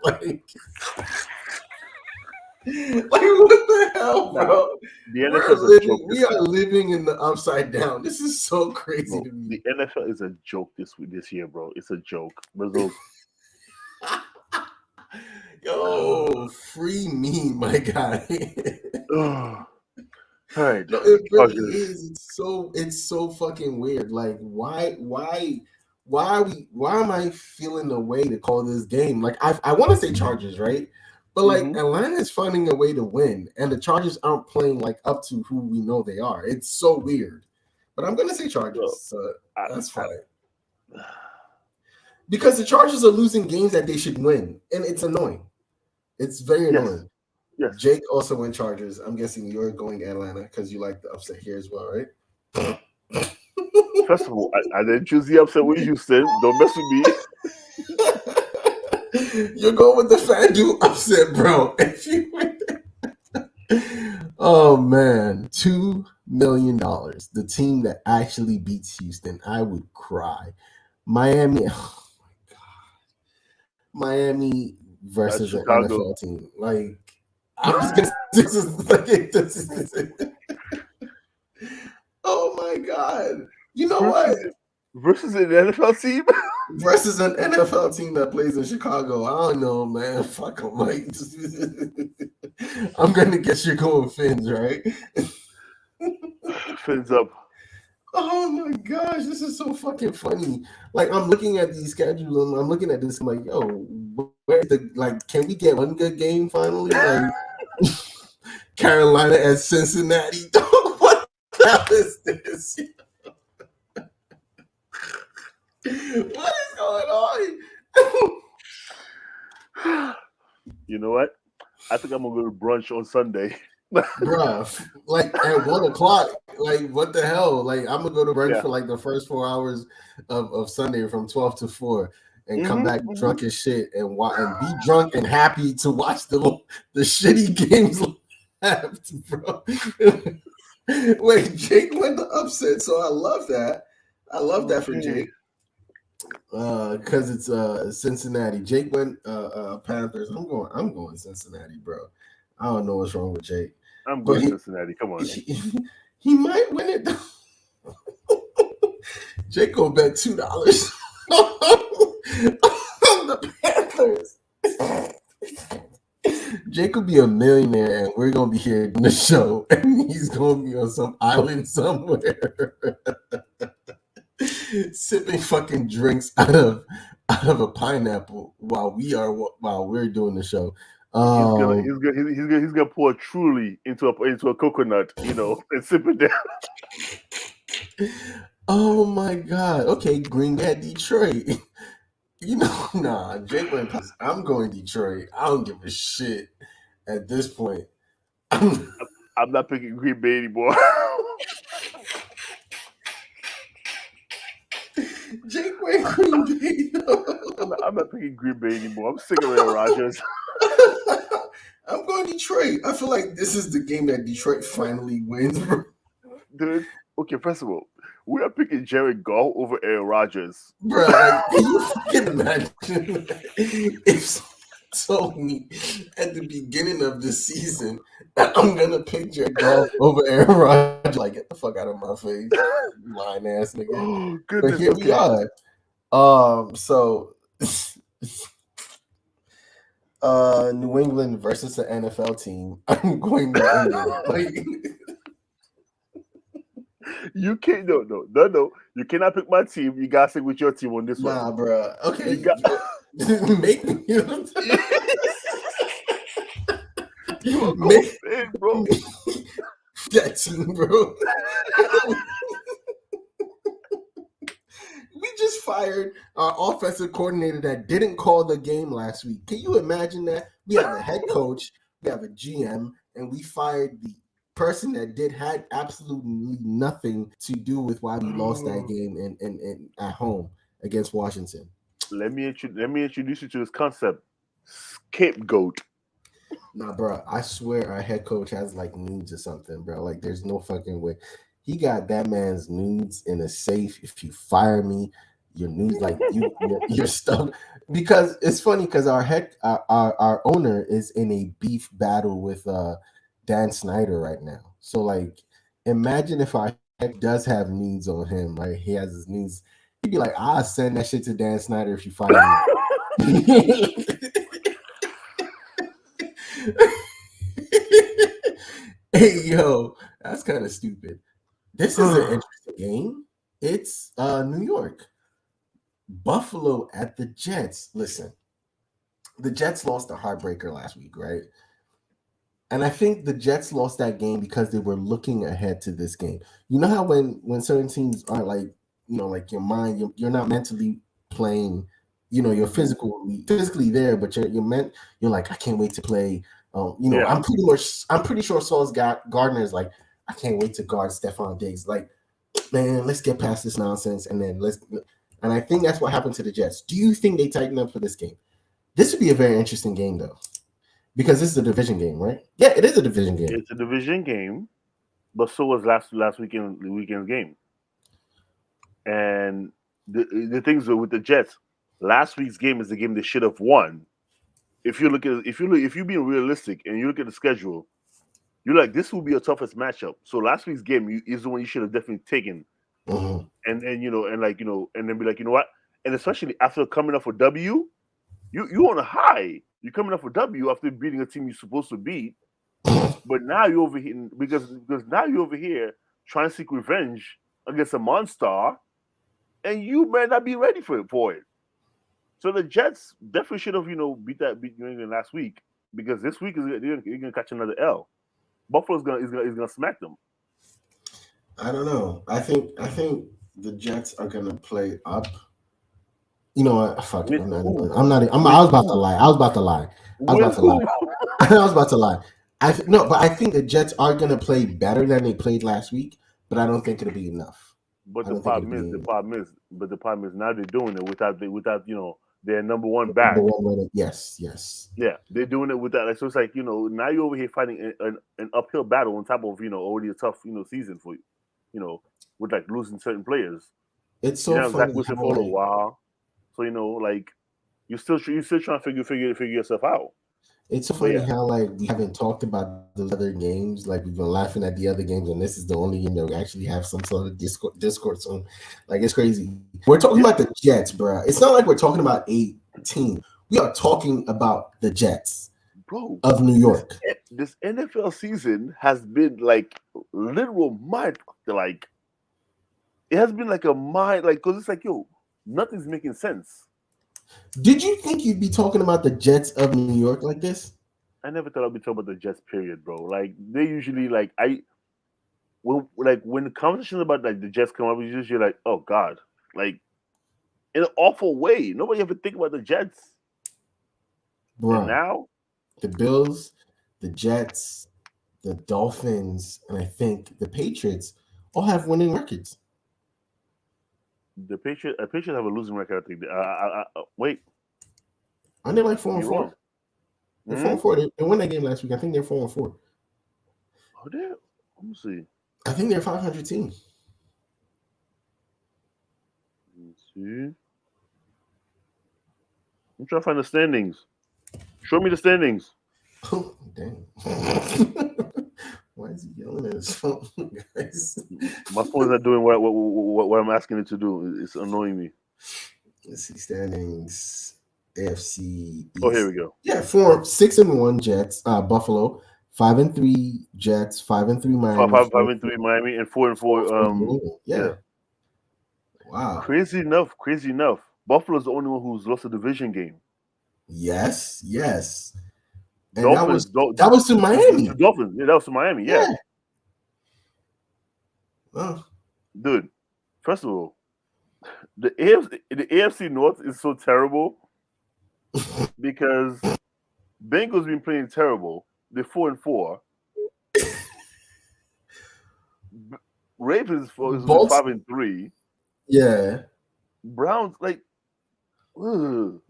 like what the hell, bro? The NFL is a joke. We are living in the upside down. This is so crazy to me. The NFL is a joke this year, bro. It's a joke. Yo, free me, my guy. All right. No, it really is. It's so fucking weird. Like, why am I feeling the way to call this game? Like, I want to say Chargers, right? But like Atlanta is finding a way to win, and the Chargers aren't playing like up to who we know they are. It's so weird. But I'm gonna say Chargers. So that's fine. Because the Chargers are losing games that they should win, and it's annoying. It's very annoying. Yes. Jake also went Chargers. I'm guessing you're going Atlanta because you like the upset here as well, right? First of all, I didn't choose the upset with Houston. Don't mess with me. You're going with the FanDuel upset, bro. If you oh man, $2 million. The team that actually beats Houston. I would cry. Miami. Oh my god. Miami versus an NFL team. Like I'm just gonna. This is. Oh my god. You know what? Versus an NFL team? Versus an NFL team that plays in Chicago. I don't know, man. Fuck them, Mike. I'm gonna guess you're going Fins, right? Fins up. Oh my gosh, this is so fucking funny. Like I'm looking at these schedules, I'm looking at this, I'm like, yo, where's can we get one good game finally? Like Carolina at Cincinnati. What the hell is this? What is going on? You know what? I think I'm gonna go to brunch on Sunday. Bruh, like at 1:00, like what the hell? Like I'm gonna go to brunch for like the first 4 hours of Sunday from 12 to 4 and come back drunk as shit and be drunk and happy to watch the shitty games left, bro. Wait, Jake went the upset, so I love that. I love that for Jake. Because it's Cincinnati. Jake went Panthers. I'm going Cincinnati, bro. I don't know what's wrong with Jake. I'm going Cincinnati. Come on. He might win it. Jake gonna bet $2 on the Panthers. Jake will be a millionaire, and we're gonna be here in the show, and he's gonna be on some island somewhere. Sipping fucking drinks out of a pineapple while we're doing the show. He's gonna pour Truly into a coconut, and sip it down. Oh my god! Okay, Green Bay, Detroit. Nah, Jake went. I'm going Detroit. I don't give a shit at this point. I'm not picking Green Bay anymore. Jake went Green Bay. I'm not picking Green Bay anymore. I'm sick of Aaron Rodgers. I'm going Detroit. I feel like this is the game that Detroit finally wins. Dude, okay, first of all, we are picking Jared Goff over Aaron Rodgers. Bro, can you fucking imagine told me at the beginning of the season that I'm gonna pick Jared Goff over Aaron Rodgers. Like, get the fuck out of my face, lying ass nigga. Oh, But goodness. here we are. So New England versus the NFL team. I'm going New England. Like, You can't. No. You cannot pick my team. You gotta stick with your team on this one. nah, bro. Okay, You got. make me. You a Make- Colts fan, bro. that team, bro. We just fired our offensive coordinator that didn't call the game last week. Can you imagine that? We have a head coach, we have a GM, and we fired the person that had absolutely nothing to do with why we lost that game in at home against Washington. Let me introduce you to this concept: scapegoat. Nah, bro, I swear our head coach has like nudes or something, bro. Like, there's no fucking way. He got that man's nudes in a safe. If you fire me, your nudes, like you're stuck. Because it's funny because our owner is in a beef battle with Dan Snyder right now. So like, imagine if our head does have nudes on him, like he has his nudes. He'd be like, I'll send that shit to Dan Snyder if you fire me. Hey, yo, that's kind of stupid. This is an interesting game. It's New York. Buffalo at the Jets. Listen, the Jets lost a heartbreaker last week, right? And I think the Jets lost that game because they were looking ahead to this game. You know how when certain teams are like, like your mind, you're not mentally playing, you're physically there, but you're like, I can't wait to play. Yeah. I'm pretty sure Sauce Gardner is like, I can't wait to guard Stephon Diggs. Like, man, let's get past this nonsense and I think that's what happened to the Jets. Do you think they tighten up for this game? This would be a very interesting game though, because this is a division game, right? Yeah, it is a division game. It's a division game, but so was last weekend's game. And the things with the Jets, last week's game is the game they should have won. If you're being realistic and you look at the schedule, you're like, this will be a toughest matchup. So last week's game is the one you should have definitely taken. Mm-hmm. And then be like, you know what? And especially after coming up for W, you on a high. You're coming up for W after beating a team you're supposed to beat. But now you're over here because now you're over here trying to seek revenge against a monster, and you may not be ready for it. So the Jets definitely should have, beat New England last week, because this week you're gonna catch another L. Buffalo's gonna smack them. I don't know. I think the Jets are gonna play up. You know what? Fuck it. I was about to lie. I was about to lie. But I think the Jets are gonna play better than they played last week. But I don't think it'll be enough. But the problem is now they're doing it without their number one back. Yes. Yeah, they're doing it with that. Like, so it's like, now you're over here fighting an uphill battle on top of, already a tough, season for you, with like losing certain players. It's so funny for a while. So, you're still trying to figure yourself out. It's so funny how we haven't talked about those other games. Like, we've been laughing at the other games, and this is the only game that we actually have some sort of discourse on. Like, it's crazy. We're talking about the Jets, bro. It's not like we're talking about a team. We are talking about the Jets, bro, of New York. This NFL season has been like literal mind. Like, it has been like a mind, because it's like, nothing's making sense. Did you think you'd be talking about the Jets of New York like this? I never thought I'd be talking about the Jets, period, bro. Like, they usually when the conversations about like the Jets come up, it's usually like, oh God, like in an awful way. Nobody ever think about the Jets. Bro, and now the Bills, the Jets, the Dolphins, and I think the Patriots all have winning records. The Patriots have a losing record. I think. Wait, aren't they like 4-4? They're 4-4. They won that game last week. I think they're 4-4. Oh, there. Let me see. I think they're a 500 team. Let me see. I'm trying to find the standings. Show me the standings. Oh, dang. Why is he yelling at his phone, guys? My phone's not doing what I'm asking it to do. It's annoying me. Let's see standings. AFC East. Oh, here we go. Yeah, 6-1 Jets. Buffalo. 5-3 Jets. 5-3 Miami. 5-3 Miami and 4-4. Yeah. Wow. Crazy enough. Buffalo's the only one who's lost a division game. Yes. And Dolphins, that was to Miami. Dolphins. Yeah, that was to Miami. Yeah. Oh. Dude, first of all, the AFC North is so terrible because Bengals been playing terrible. They're 4-4. Ravens is 5-3. Yeah. Browns Browns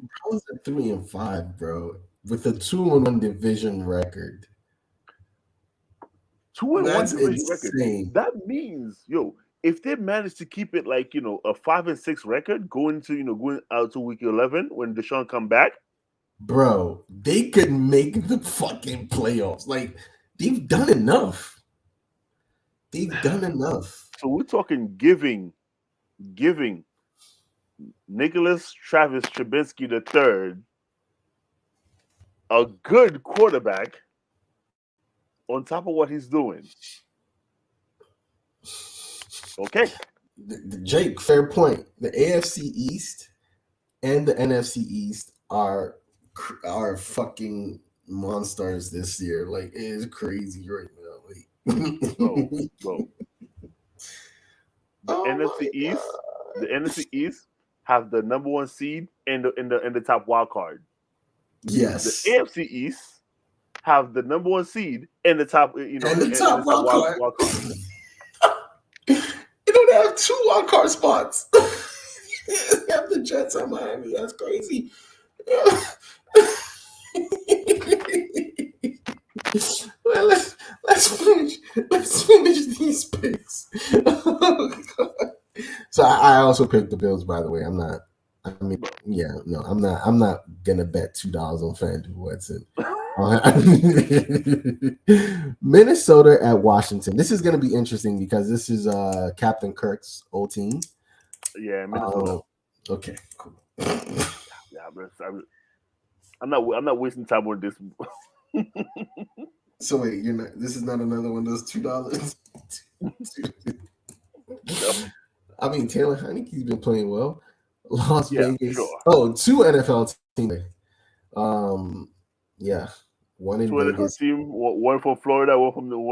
are 3-5, bro, with a 2-1 division record. 2-1 division insane. record. That means, if they manage to keep it a 5-6 record going out to week 11 when Deshaun come back, bro, they could make the fucking playoffs. Like, they've done enough. So we're talking giving Nicholas Travis Trubinsky III a good quarterback on top of what he's doing. Okay. Jake, fair point. The AFC East and the NFC East are fucking monsters this year. Like, it is crazy right now. Bro. The NFC East have the number one seed in the top wild card. Yes. The AFC East have the number one seed in the top, top wild card. You don't have 2 wild card spots. You have the Jets and Miami. That's crazy. Well, let's finish these picks. Oh, God. So I also picked the Bills, by the way. I'm not gonna bet $2 on FanDuel. What's it? Minnesota at Washington. This is gonna be interesting because this is Captain Kirk's old team. Yeah, Minnesota. Okay, cool. Yeah, I'm not wasting time on this. So wait, this is not another one of those $2. I mean, Taylor Heineke's been playing well. Las Vegas. Sure. Oh, 2 NFL teams. Yeah. One in 2 Vegas. NFL team, one from Florida, one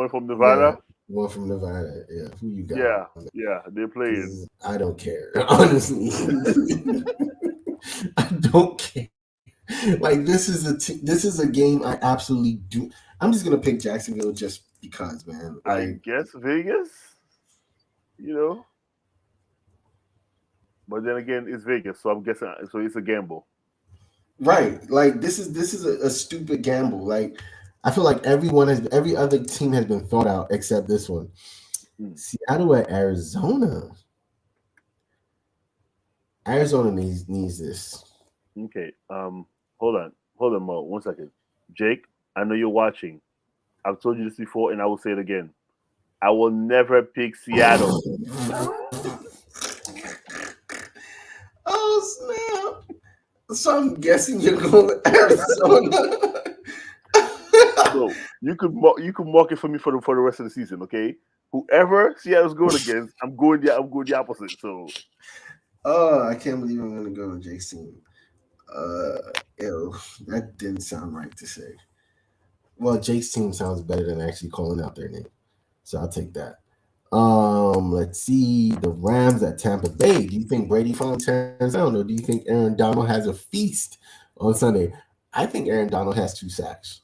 from Nevada. Yeah, one from Nevada. Yeah. Who you got? Yeah, they're playing. I don't care. Honestly. I don't care. Like, this is a game I absolutely do. I'm just gonna pick Jacksonville just because, man. I guess Vegas, but then again, it's Vegas, so I'm guessing. So it's a gamble, right? Like, this is a stupid gamble. Like, I feel like every other team has been thought out except this one. Seattle at Arizona. Arizona needs this. Okay. Hold on, Mo. 1 second. Jake, I know you're watching. I've told you this before, and I will say it again. I will never pick Seattle. Oh, snap. So I'm guessing you're going with Arizona. So you could mark it for me for the rest of the season, okay? Whoever Seattle's going against, I'm going the opposite. So I can't believe I'm gonna go with Jake's team. That didn't sound right to say. Well, Jake's team sounds better than actually calling out their name, so I'll take that. Let's see, the Rams at Tampa Bay. Do you think Brady finally turns down, or do you think Aaron Donald has a feast on Sunday? I think Aaron Donald has 2 sacks.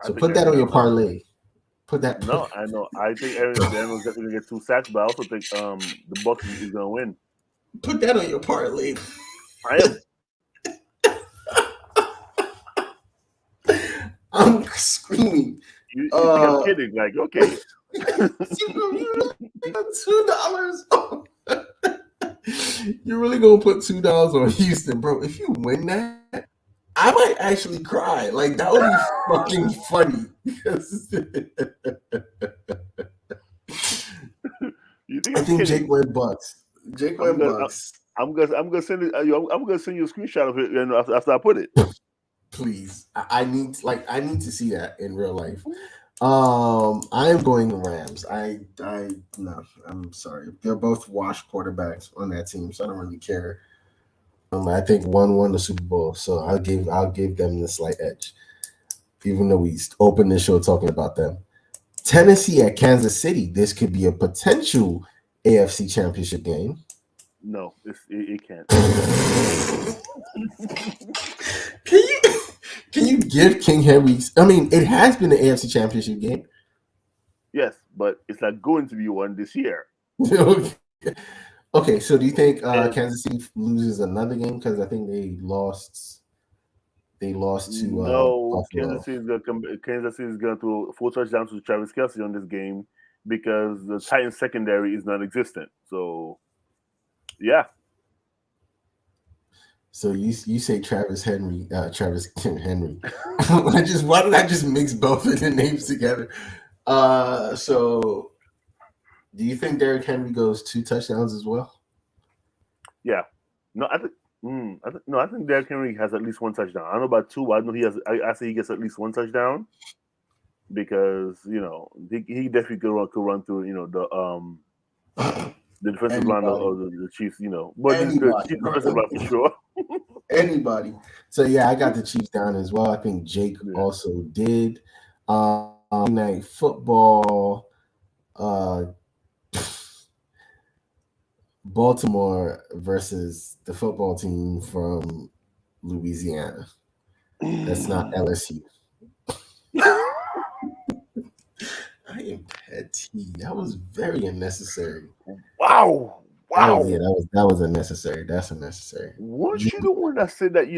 So put that on your parlay. Put that. No, I know. I think Aaron Donald's definitely gonna get 2 sacks, but I also think the Bucs is gonna win. Put that on your parlay. I am. I'm screaming. You think I'm kidding? Like, okay. $2. You're really gonna put $2 on Houston, bro? If you win that, I might actually cry. Like that would be fucking funny. I think Jake went Bucks. Jake went Bucks. I'm gonna send it. I'm gonna send you a screenshot of it after I put it. Please, I need to see that in real life. I am going the Rams. No, I'm sorry. They're both washed quarterbacks on that team, so I don't really care. I think one won the Super Bowl, so I'll give them the slight edge, even though we opened the show talking about them. Tennessee at Kansas City. This could be a potential AFC Championship game. No, it can't. Can you give King Henry? I mean, it has been an AFC Championship game. Yes, but it's not going to be one this year. Okay, so do you think Kansas City loses another game? Because I think they lost. They lost to no. Buffalo. Kansas City is going to throw 4 touchdowns to Travis Kelce on this game because the Titans secondary is non-existent. So, yeah. So you say Travis Henry? Why did I just mix both of the names together? So do you think Derrick Henry goes 2 touchdowns as well? Yeah. No, I think Derrick Henry has at least 1 touchdown. I don't know about 2. I know he has. I say he gets at least 1 touchdown because he definitely could run through the defensive line of the Chiefs. But the Chiefs defensive line for sure. Anybody. So yeah, I got the Chiefs down as well. I think Jake also did. Night football. Baltimore versus the football team from Louisiana. That's not LSU. I am petty. That was very unnecessary. Wow. That was unnecessary. That's unnecessary. Weren't you the one that said that?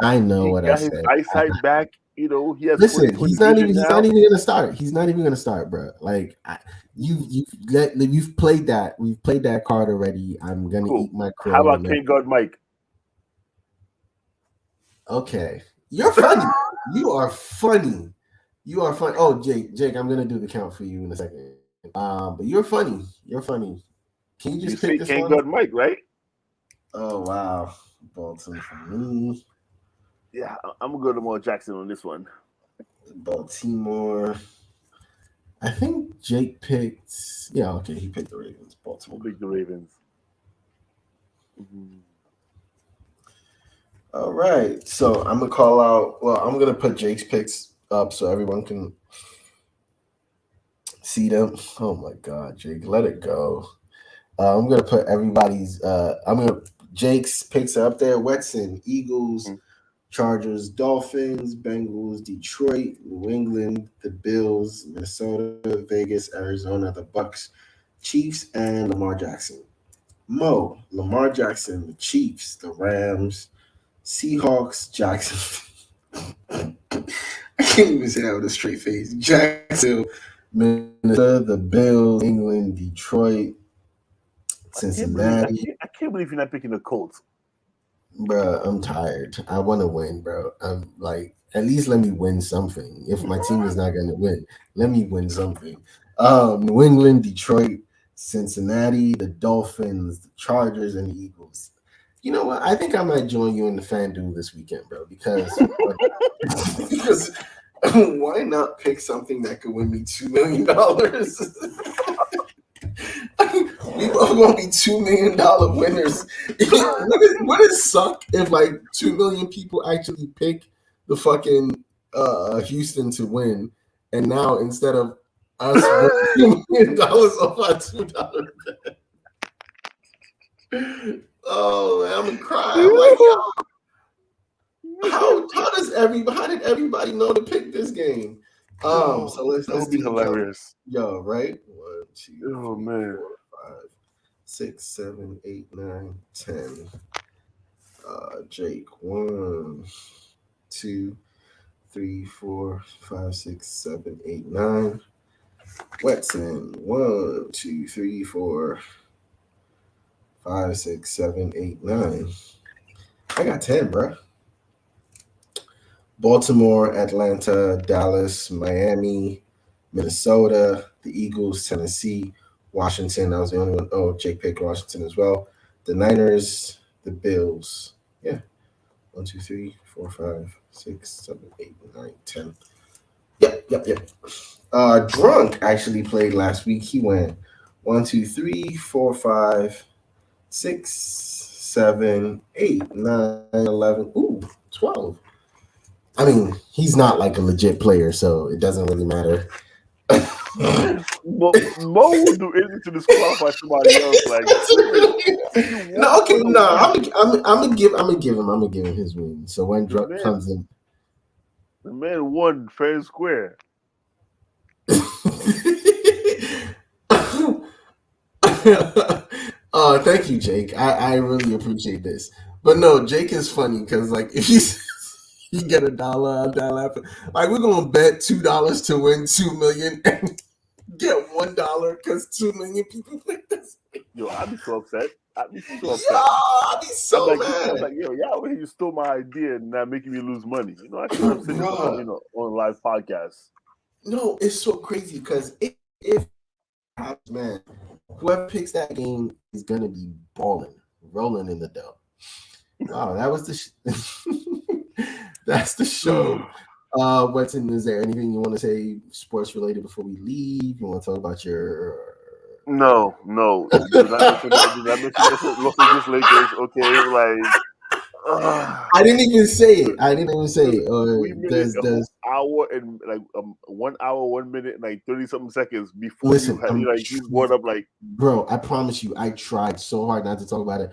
I know what I said. His eyesight back. He has. Listen, he's not even gonna start. He's not even gonna start, bro. Like you've played that. We've played that card already. I'm gonna eat my crow. How about King God Mike? Okay, you're funny. You are funny. You are funny. Oh, Jake, I'm gonna do the count for you in a second. But you're funny. You're funny. Can you just pick this King one? God Mike, right? Oh wow, Baltimore for me. Yeah, I'm gonna go to Lamar Jackson on this one. Baltimore. I think Jake picked. Yeah, okay, he picked the Ravens. Baltimore picked the Ravens. Mm-hmm. All right, so I'm gonna call out. Well, I'm gonna put Jake's picks up so everyone can see them. Oh my God, Jake, let it go. I'm gonna put everybody's. Jake's picks are up there. Wetson, Eagles, Chargers, Dolphins, Bengals, Detroit, New England, the Bills, Minnesota, Vegas, Arizona, the Bucks, Chiefs, and Lamar Jackson. Mo, Lamar Jackson, the Chiefs, the Rams, Seahawks, Jackson. I can't even say that with a straight face. Jacksonville, Minnesota, the Bills, England, Detroit, Cincinnati. I can't believe you're not picking the Colts. Bro, I'm tired. I want to win, bro. I'm like, at least let me win something. If my team is not going to win, let me win something. New England, Detroit, Cincinnati, the Dolphins, the Chargers, and the Eagles. You know what? I think I might join you in the FanDuel this weekend, bro, because why not pick something that could win me $2 million? We both gonna be $2 million winners. Would it suck if like 2 million people actually pick the fucking Houston to win, and now instead of us $2 million off our $2 bet? Oh man, I'm gonna cry. I'm like, yo, how did everybody know to pick this game? So let's be hilarious. Yo, right? 1, 2, 3, man. 4, 5, 6, 7, 8, 9, 10. Jake, 1, 2, 3, 4, 5, 6, 7, 8, 9. Wetson, 1, 2, 3, 4, 5, 6, 7, 8, 9. I got 10, bro. Baltimore, Atlanta, Dallas, Miami, Minnesota, the Eagles, Tennessee, Washington. That was the only one. Oh, Jake picked Washington as well. The Niners, the Bills. Yeah. 1, 2, 3, 4, 5, 6, 7, 8, 9, 10. Yep. Drunk actually played last week. He went 1, 2, 3, 4, 5, 6, 7, 8, 9, 11. Ooh, 12. I mean, he's not like a legit player, so it doesn't really matter. Mo would do anything to disqualify somebody else. Like, I'm gonna give him his win. So when Drunk comes in, the man won fair and square. Thank you, Jake. I really appreciate this. But no, Jake is funny because like if you get $1 on that laughing, like we're gonna bet $2 to win $2 million and get $1 because 2 million people pick this. Yo, I'd be so upset. I'd be so mad. Like, yo, y'all, you stole my idea and not making me lose money. You know, I should have said this on a live podcast. No, it's so crazy because if man, whoever picks that game is gonna be rolling in the dough. Wow, that was that's the show. Is there anything you want to say sports related before we leave? You want to talk about your No. Do not mention Los Angeles Lakers, okay? Like I didn't even say it. There's hour and like 1 hour, 1 minute, and like 30-something seconds before you brought up like, bro. I promise you, I tried so hard not to talk about it.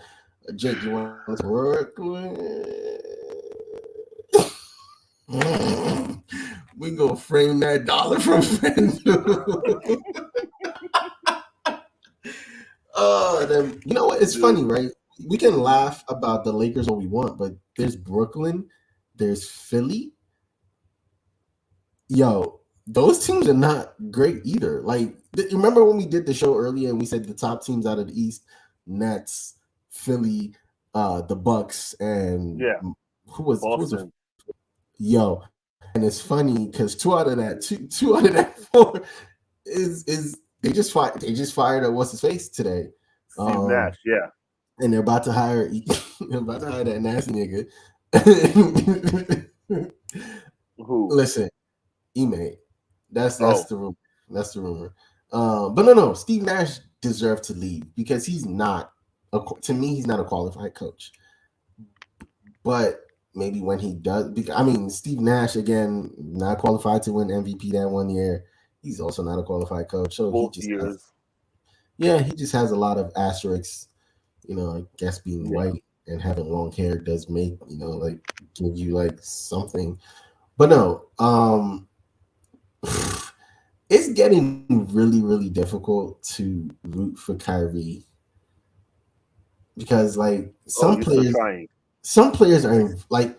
Jake, you want to work? We gonna frame that dollar from FanDuel. You know what? It's funny, right? We can laugh about the Lakers all we want, but there's Brooklyn, there's Philly. Yo, those teams are not great either. Like, remember when we did the show earlier and we said the top teams out of the East, Nets, Philly, the Bucks, and who was yo, and it's funny because two out of that 4 is they just fired what's his face today, Steve Nash, and they're about to hire that nasty nigga. Who? Listen, Ime, that's the rumor. That's the rumor. But no, Steve Nash deserved to leave because he's not. To me, he's not a qualified coach. But maybe when he does, Steve Nash, again, not qualified to win MVP that 1 year. He's also not a qualified coach. So both years. He just has a lot of asterisks. You know, I guess being white and having long hair does make, give you like something. But no, it's getting really, really difficult to root for Kyrie. Because like some players are like,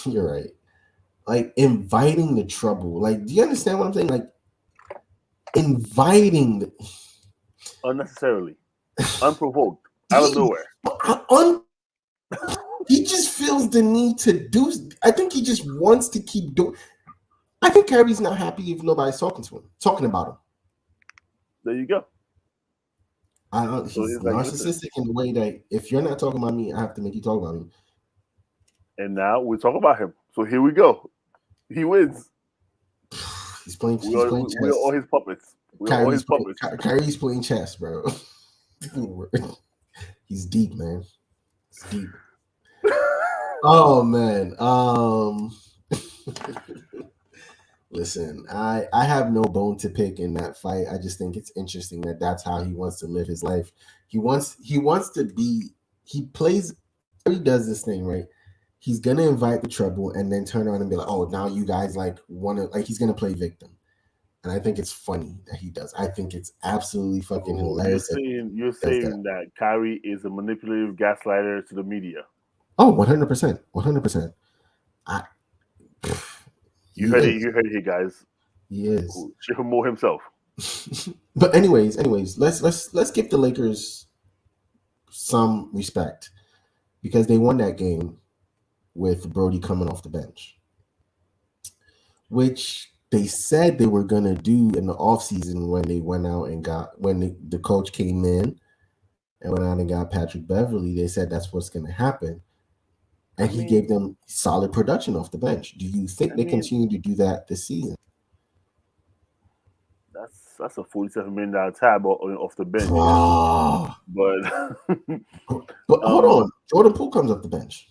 you're right, like inviting the trouble. Like, do you understand what I'm saying? Like inviting unnecessarily, unprovoked, out of nowhere. He just feels the need to do. I think he just wants to keep doing. I think Kyrie's not happy if nobody's talking about him. There you go. He's narcissistic in the way that if you're not talking about me, I have to make you talk about me. And now we talk about him. So here we go. He wins. He's playing chess. We're all his puppets. Kyrie's playing chess, bro. He's deep, man. He's deep. Oh man. Listen, I have no bone to pick in that fight. I just think it's interesting that that's how he wants to live his life. He wants to be. He does this thing, right? He's gonna invite the trouble and then turn around and be like, "Oh, now you guys want to." Like, he's gonna play victim, and I think it's funny that he does. I think it's absolutely fucking hilarious. You're saying that Kyrie is a manipulative gaslighter to the media. Oh, 100%, 100%. You heard it, guys. He is. More himself. But anyways, let's give the Lakers some respect because they won that game with Brody coming off the bench. which they said they were gonna do in the offseason when they went out and got the coach came in and went out and got Patrick Beverly. They said that's what's gonna happen. And he gave them solid production off the bench. Do you think they continue to do that this season? That's a $47 million tab off the bench. But hold on, Jordan Poole comes off the bench.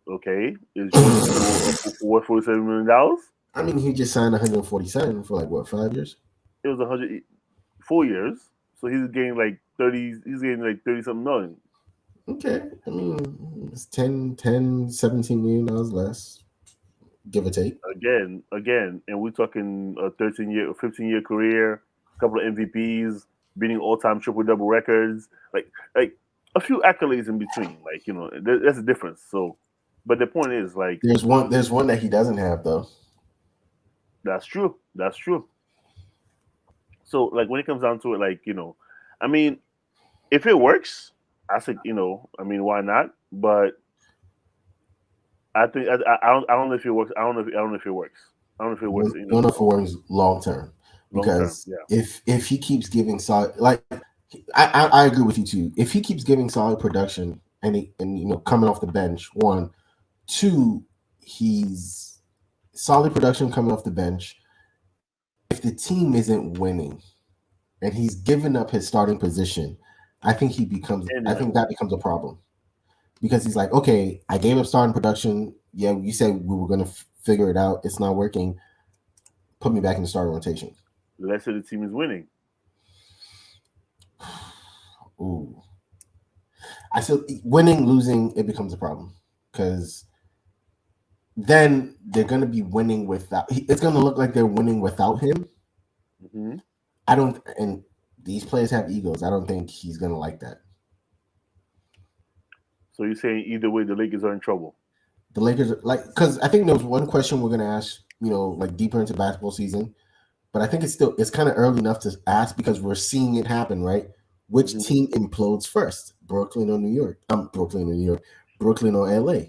Okay, is Jordan Poole worth $47 million? I mean, he just signed 147 for like what, 5 years? It was 4 years, so he's getting like 30. He's getting like 30 something million. Okay, I mean, it's 10, $17 million less, give or take. Again, and we're talking a 13-year, 15-year career, a couple of MVPs, beating all-time triple-double records, like a few accolades in between. Like, you know, that's a difference. So, but the point is, like, there's one that he doesn't have though. That's true. So, like, when it comes down to it, like, you know, I mean, if it works, I think, you know, I mean, why not? But I think I don't know if it works. I don't know if it works. I don't know if it works. I don't know if it works long term. Because if he keeps giving solid, like I agree with you too. If he keeps giving solid production and you know coming off the bench, 1, 2, he's solid production coming off the bench. If the team isn't winning and he's given up his starting position, I think that becomes a problem. Because he's like, okay, I gave up starting production. Yeah, you said we were going to figure it out. It's not working. Put me back in the starting rotation. Let's say the team is winning. Ooh. I said winning, losing, it becomes a problem. Because then they're going to be winning without... It's going to look like they're winning without him. Mm-hmm. And these players have egos. I don't think he's going to like that. So you're saying either way, the Lakers are in trouble? The Lakers are like, because I think there was one question we're going to ask, you know, like deeper into basketball season, but I think it's kind of early enough to ask because we're seeing it happen, right? Which team implodes first, Brooklyn or New York? Brooklyn or LA?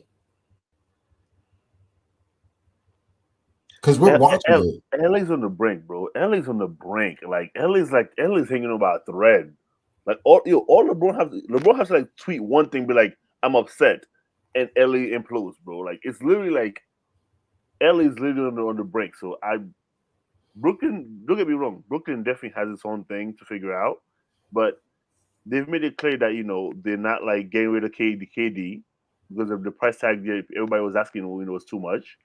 Because we're watching it. LA's on the brink, bro. LA's on the brink. Like LA's hanging on by a thread. Like all LeBron has to like tweet one thing, be like, I'm upset, and LA implodes, bro. Like it's literally like LA's literally on the brink. So Brooklyn, don't get me wrong, Brooklyn definitely has its own thing to figure out, but they've made it clear that, you know, they're not like getting rid of KD because of the price tag. Everybody was asking, you know, was too much.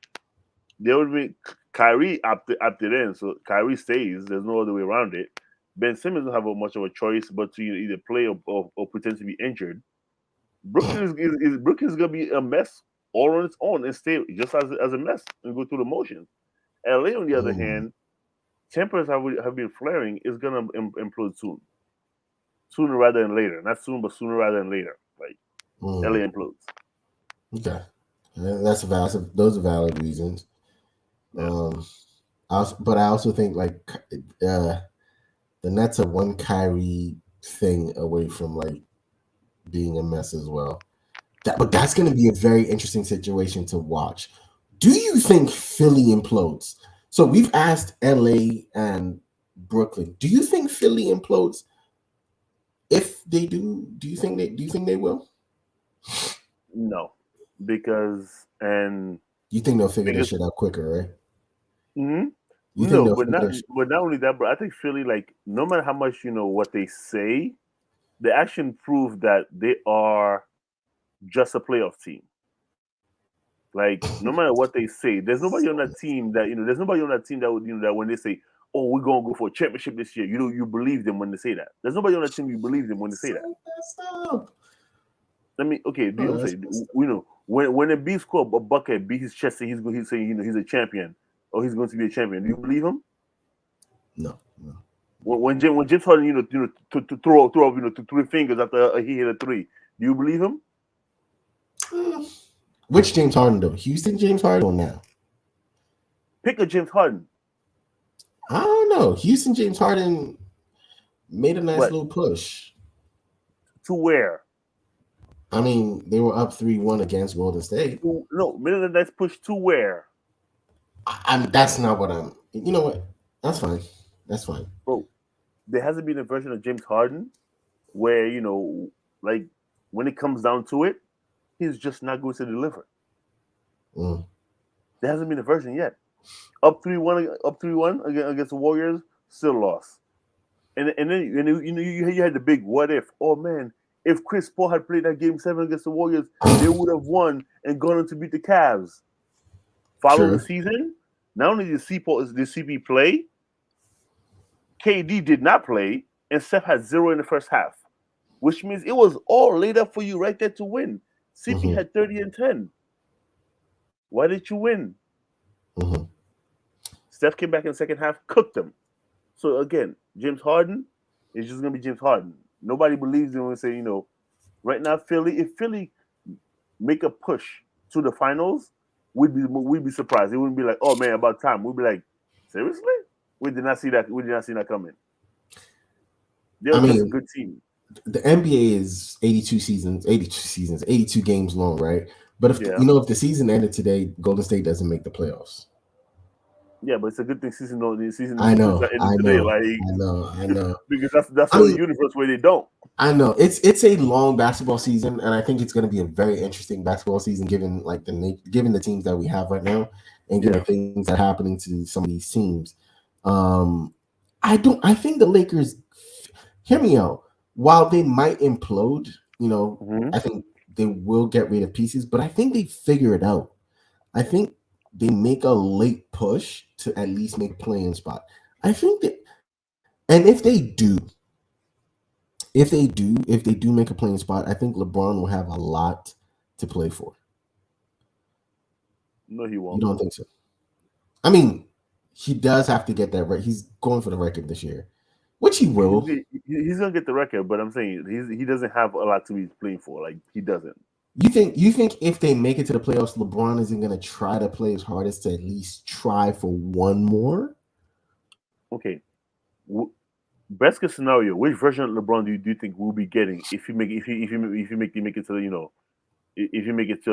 They would be Kyrie opted in, so Kyrie stays. There's no other way around it. Ben Simmons don't have much of a choice but to either play or pretend to be injured. Brooklyn is gonna be a mess all on its own and stay just as a mess and go through the motions. LA, on the other hand, tempers have been flaring. Is gonna implode sooner rather than later. Not soon, but sooner rather than later. Like LA implodes. Okay, that's valid. Those are valid reasons. But I also think like the Nets are one Kyrie thing away from like being a mess as well. But that's going to be a very interesting situation to watch. Do you think Philly implodes? So we've asked LA and Brooklyn. Do you think Philly implodes? If they do you think they will? No, because you think they'll figure this shit out quicker, right? Mm-hmm. No, but not only that, but I think Philly, like, no matter how much, you know, what they say, the action proves that they are just a playoff team. Like, no matter what they say, there's nobody on that team that, you know, would, you know, that when they say, oh, we're gonna go for a championship this year, you know, you believe them when they say that. There's nobody on that team you believe them when they say that. I mean, okay, you know, when a B score a bucket beat his chest and he's saying, you know, he's a champion or he's going to be a champion, do you believe him? No. When James Harden, you know, to throw up, you know, to 3 fingers after he hit a 3, do you believe him? Which James Harden though? Houston James Harden or now? Pick a James Harden. I don't know. Houston James Harden made a nice little push. To where? I mean, they were up 3-1 against Golden State. No, Minnesota Nets pushed to where? That's not what I'm. You know what? That's fine. That's fine. Bro, there hasn't been a version of James Harden where, like when it comes down to it, he's just not going to deliver. There hasn't been a version yet. Up 3-1 against the Warriors, still lost. And then you had the big what if. Oh man, if Chris Paul had played that game 7 against the Warriors, they would have won and gone on to beat the Cavs. Following the season, not only did CP play, KD did not play, and Steph had 0 in the first half, which means it was all laid up for you right there to win. CP had 30 and 10. Why did you win? Steph came back in the second half, cooked them. So again, James Harden is just gonna be James Harden. Nobody believes him when they say, right now if Philly make a push to the finals, we'd be surprised. It wouldn't be like, oh man, about time. We'd be like, seriously? We did not see that. We did not see that coming. They're just a good team. The NBA is 82 games long, right? But if the season ended today, Golden State doesn't make the playoffs. Yeah, but it's a good thing season. I know. Because that's the universe where they don't. I know it's a long basketball season, and I think it's going to be a very interesting basketball season given the teams that we have right now, and given things that are happening to some of these teams. I think the Lakers. Hear me out. While they might implode, I think they will get rid of pieces, but I think they figure it out. I think they make a late push to at least make play-in spot. I think that, and if they do make a play-in spot, I think LeBron will have a lot to play for. No, he won't. You don't think so? I mean, he does have to get that right. He's going for the record this year, which he will. He's gonna get the record, but I'm saying he doesn't have a lot to be playing for. Like he doesn't. You think if they make it to the playoffs, LeBron isn't going to try to play his hardest to at least try for one more? Okay. Best case scenario, which version of LeBron do you think we'll be getting if you make it to if you make it to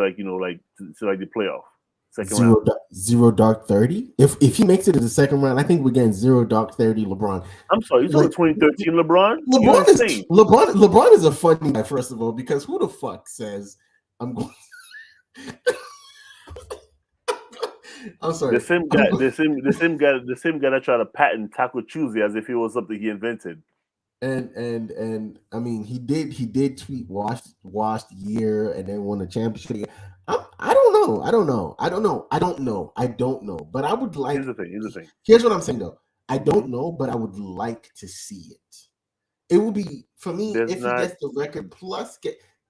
the playoff second round? Zero dark 30. If he makes it to the second round, I think we're getting 0 dark 30 LeBron. I'm sorry, you're talking 2013 LeBron? LeBron is a funny guy, first of all, because who the fuck says I'm going? I'm sorry. The same guy that tried to patent Taco Tuesday as if it was something he invented. And I mean he did tweet washed year and then won the championship. I don't know. But I would like. Here's the thing. Here's what I'm saying though. I don't know, but I would like to see it. It will be for me if he gets the record plus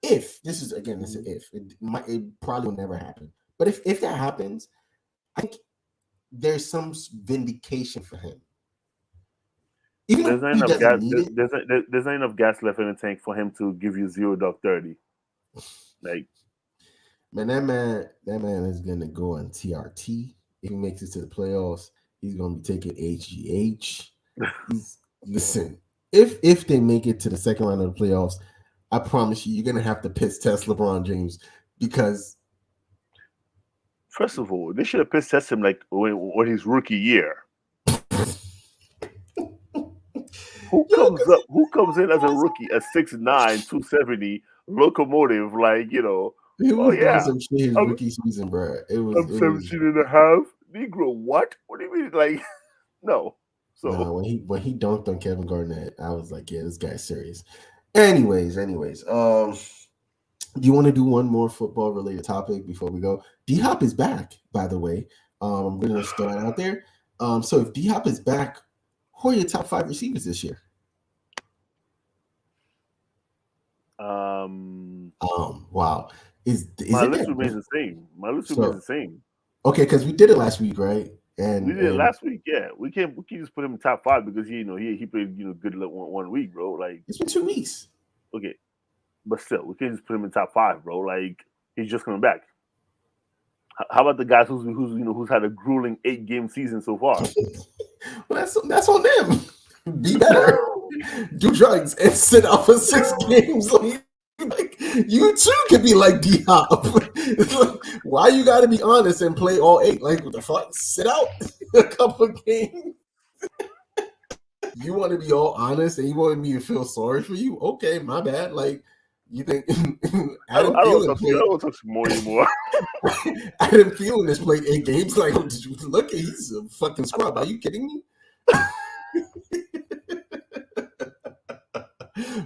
if this is again, this is if it probably will never happen. But if that happens, I think there's some vindication for him. Even there's not enough gas left in the tank for him to give you 0 dark 30. Like, man, that man is gonna go on TRT. If he makes it to the playoffs, he's gonna be taking HGH. Listen, if they make it to the second round of the playoffs, I promise you're gonna have to piss test LeBron James because. First of all, they should have piss tested him like when his rookie year. Who comes in as a rookie, a 6'9", 270 locomotive, like, He was some shit his rookie season, bro. I'm 17 and a half. Negro, what? What do you mean? Like, no. So when he dunked on Kevin Garnett, I was like, yeah, this guy's serious. Anyways. Do you want to do one more football related topic before we go? D-Hop is back, by the way. I'm going to start out there. So if D-Hop is back, who are your top 5 receivers this year? Wow. My list remains the same. Okay, because we did it last week, right? And we did it last week, yeah. We can't just put him in top 5 because he played good 1 week, bro. Like it's been 2 weeks. Okay. But still, we can't just put him in top 5, bro. Like he's just coming back. How about the guys who's had a grueling 8-game season so far? Well, that's on them. Be better. Do drugs and sit out for 6 games. You too can be like D-Hop. Why you got to be honest and play all 8? Like, what the fuck? Sit out a couple games. You want to be all honest and you want me to feel sorry for you? Okay, my bad. Like, you think I don't talk to you more anymore. Adam Thielen has played 8 games. Like, look, he's a fucking scrub. Are you kidding me?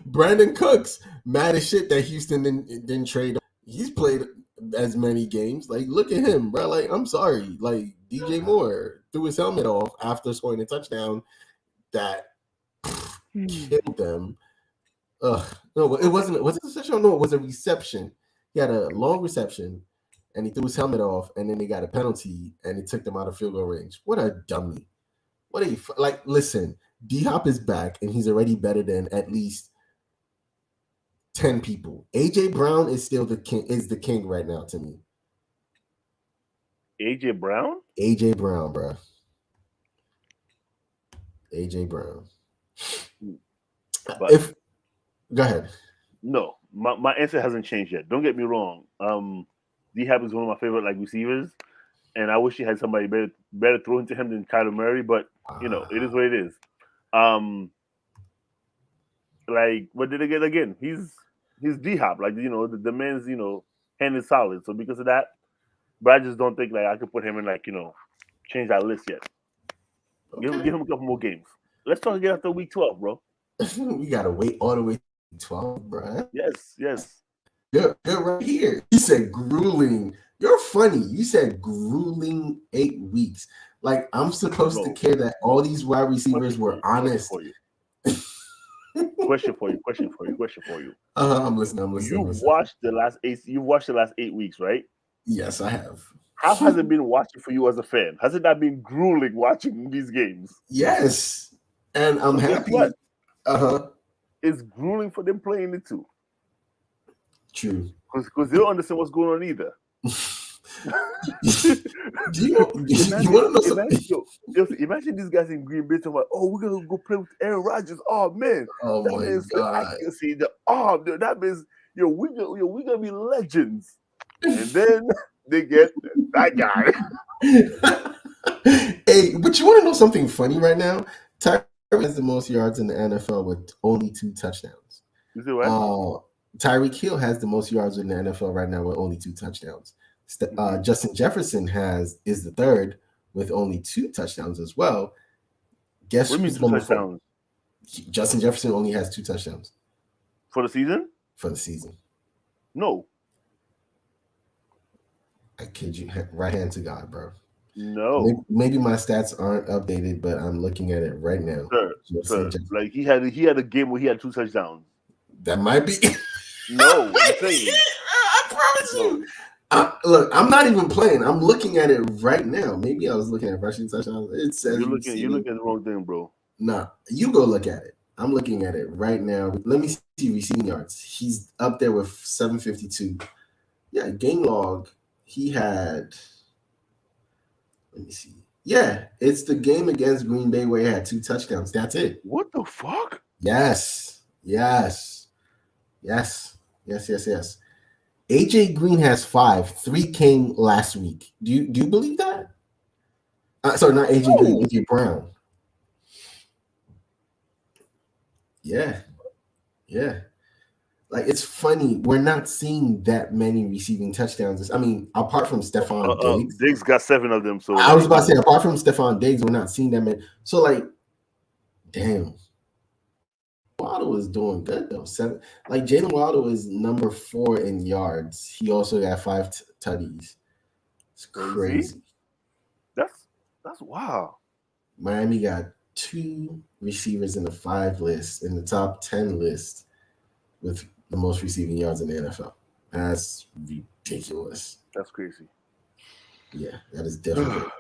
Brandon Cooks, mad as shit that Houston didn't trade. He's played as many games. Like, look at him, bro. Like, I'm sorry. Like, DJ Moore threw his helmet off after scoring a touchdown that killed them. No, it wasn't. Was it a touchdown? No, it was a reception. He had a long reception, and he threw his helmet off, and then they got a penalty, and it took them out of field goal range. What a dummy! What a like. Listen, D-Hop is back, and he's already better than at least 10 people. AJ Brown is still the king. Is the king right now to me. AJ Brown. AJ Brown, bro. AJ Brown. But Go ahead. No, my answer hasn't changed yet. Don't get me wrong. D-Hop is one of my favorite receivers, and I wish he had somebody better thrown to him than Kyler Murray. But it is what it is. What did they get again? He's D-Hop. The man's hand is solid. So because of that, but I just don't think I could put him in change that list yet. Okay. Give him a couple more games. Let's talk again after week 12, bro. We gotta wait all the way to 12, bro. Yes. You're right here. You said grueling. You're funny. You said grueling 8 weeks. Like, I'm supposed to care that all these wide receivers were honest. Question for you. I'm listening. You've watched the last 8 weeks, right? Yes, I have. How has it been watching for you as a fan? Has it not been grueling watching these games? Yes. And I'm happy. What? It's grueling for them playing it too. True. Because they don't understand what's going on either. Imagine these guys in Green Bay talking about, we're going to go play with Aaron Rodgers. Oh, man. Oh, that my God. I can see the arm. That means, we're going to be legends. And then they get that guy. Hey, but you want to know something funny right now? Tyreek has the most yards in the NFL with only 2 touchdowns. Is it what? Tyreek Hill has the most yards in the NFL right now with only 2 touchdowns. Justin Jefferson is the third with only 2 touchdowns as well. Guess who's number 4? Justin Jefferson only has 2 touchdowns. For the season? For the season. No. I kid you, right hand to God, bro. No. Maybe my stats aren't updated, but I'm looking at it right now. Sir. Like he had a game where he had 2 touchdowns. That might be. No, I'm saying. I promise you. Look, I'm not even playing. I'm looking at it right now. Maybe I was looking at rushing touchdowns. It says you're looking at the wrong thing, bro. Nah, you go look at it. I'm looking at it right now. Let me see receiving yards. He's up there with 752. Yeah, game log. He had. Let me see. Yeah, it's the game against Green Bay where he had 2 touchdowns. That's it. What the fuck? Yes. AJ Green has 5. 3 came last week. Do you believe that? Sorry, not AJ Green, AJ Brown. Yeah. Like, it's funny. We're not seeing that many receiving touchdowns. I mean, apart from Stephon Diggs. Diggs got 7 of them. So I was about to say, apart from Stephon Diggs, we're not seeing that many. So, damn. Waddle is doing good, though. 7. Like, Jalen Waddle is number 4 in yards. He also got 5 tutties. It's crazy. That's wow. Miami got 2 receivers in the 5 list, in the top 10 list, with the most receiving yards in the NFL. That's ridiculous. That's crazy. Yeah, that is difficult.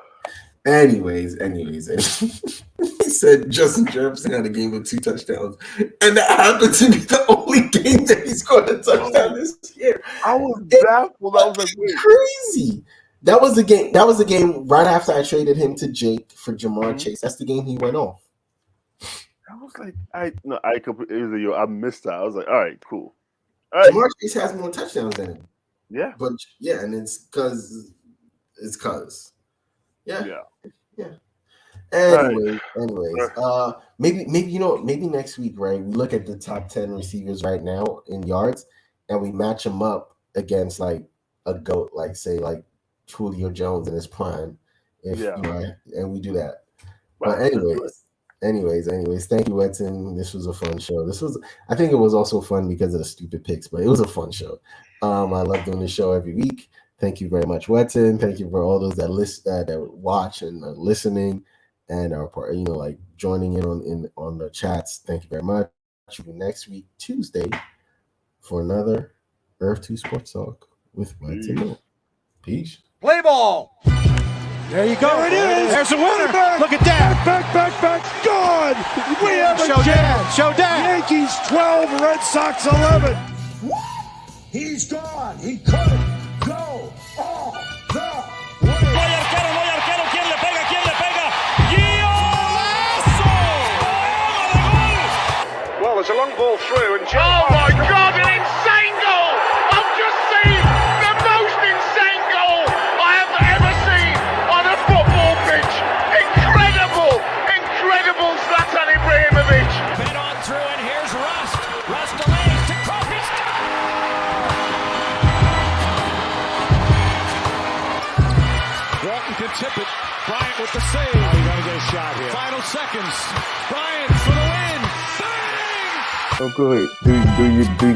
Anyways. He said Justin Jefferson had a game with 2 touchdowns. And that happened to be the only game that he scored a touchdown this year. I was baffled. I was like, wait. Crazy. That was the game right after I traded him to Jake for Jamar Chase. That's the game he went off. I was like, I missed that. I was like, all right, cool. Right. Jamar Chase has more touchdowns than him. Yeah. But yeah, and it's because yeah. Anyways, maybe next week, right? We look at the top 10 receivers right now in yards, and we match them up against like a GOAT, like say like Julio Jones in his prime. And we do that. But anyways, thank you, Wedson. This was a fun show. I think it was also fun because of the stupid picks, but it was a fun show. I love doing the show every week. Thank you very much, Wedson. Thank you for all those that that watch and are listening and are like joining in on the chats. Thank you very much. Next week, Tuesday, for another Earth2 Sports Talk with Wedson. Peace. Play ball. There you go. There it is. There's the winner. Look at that. Back. Good. We have a chance. Showdown. Yankees 12, Red Sox 11. He's gone. He could go all the way. No hay arquero. ¿Quién le pega? ¡Golazo! Well, there's a long ball through. And Oh my God, an insane goal! I've just seen the most insane goal I have ever seen on a football pitch. Incredible Zlatan Ibrahimovic. Fed on through, and here's Rust. Rust delays to Kofi. Walton can tip it. Bryant with the save. Oh, you gotta get a shot here. Final seconds. Bryant for the win. Bang! Oh, good. Do you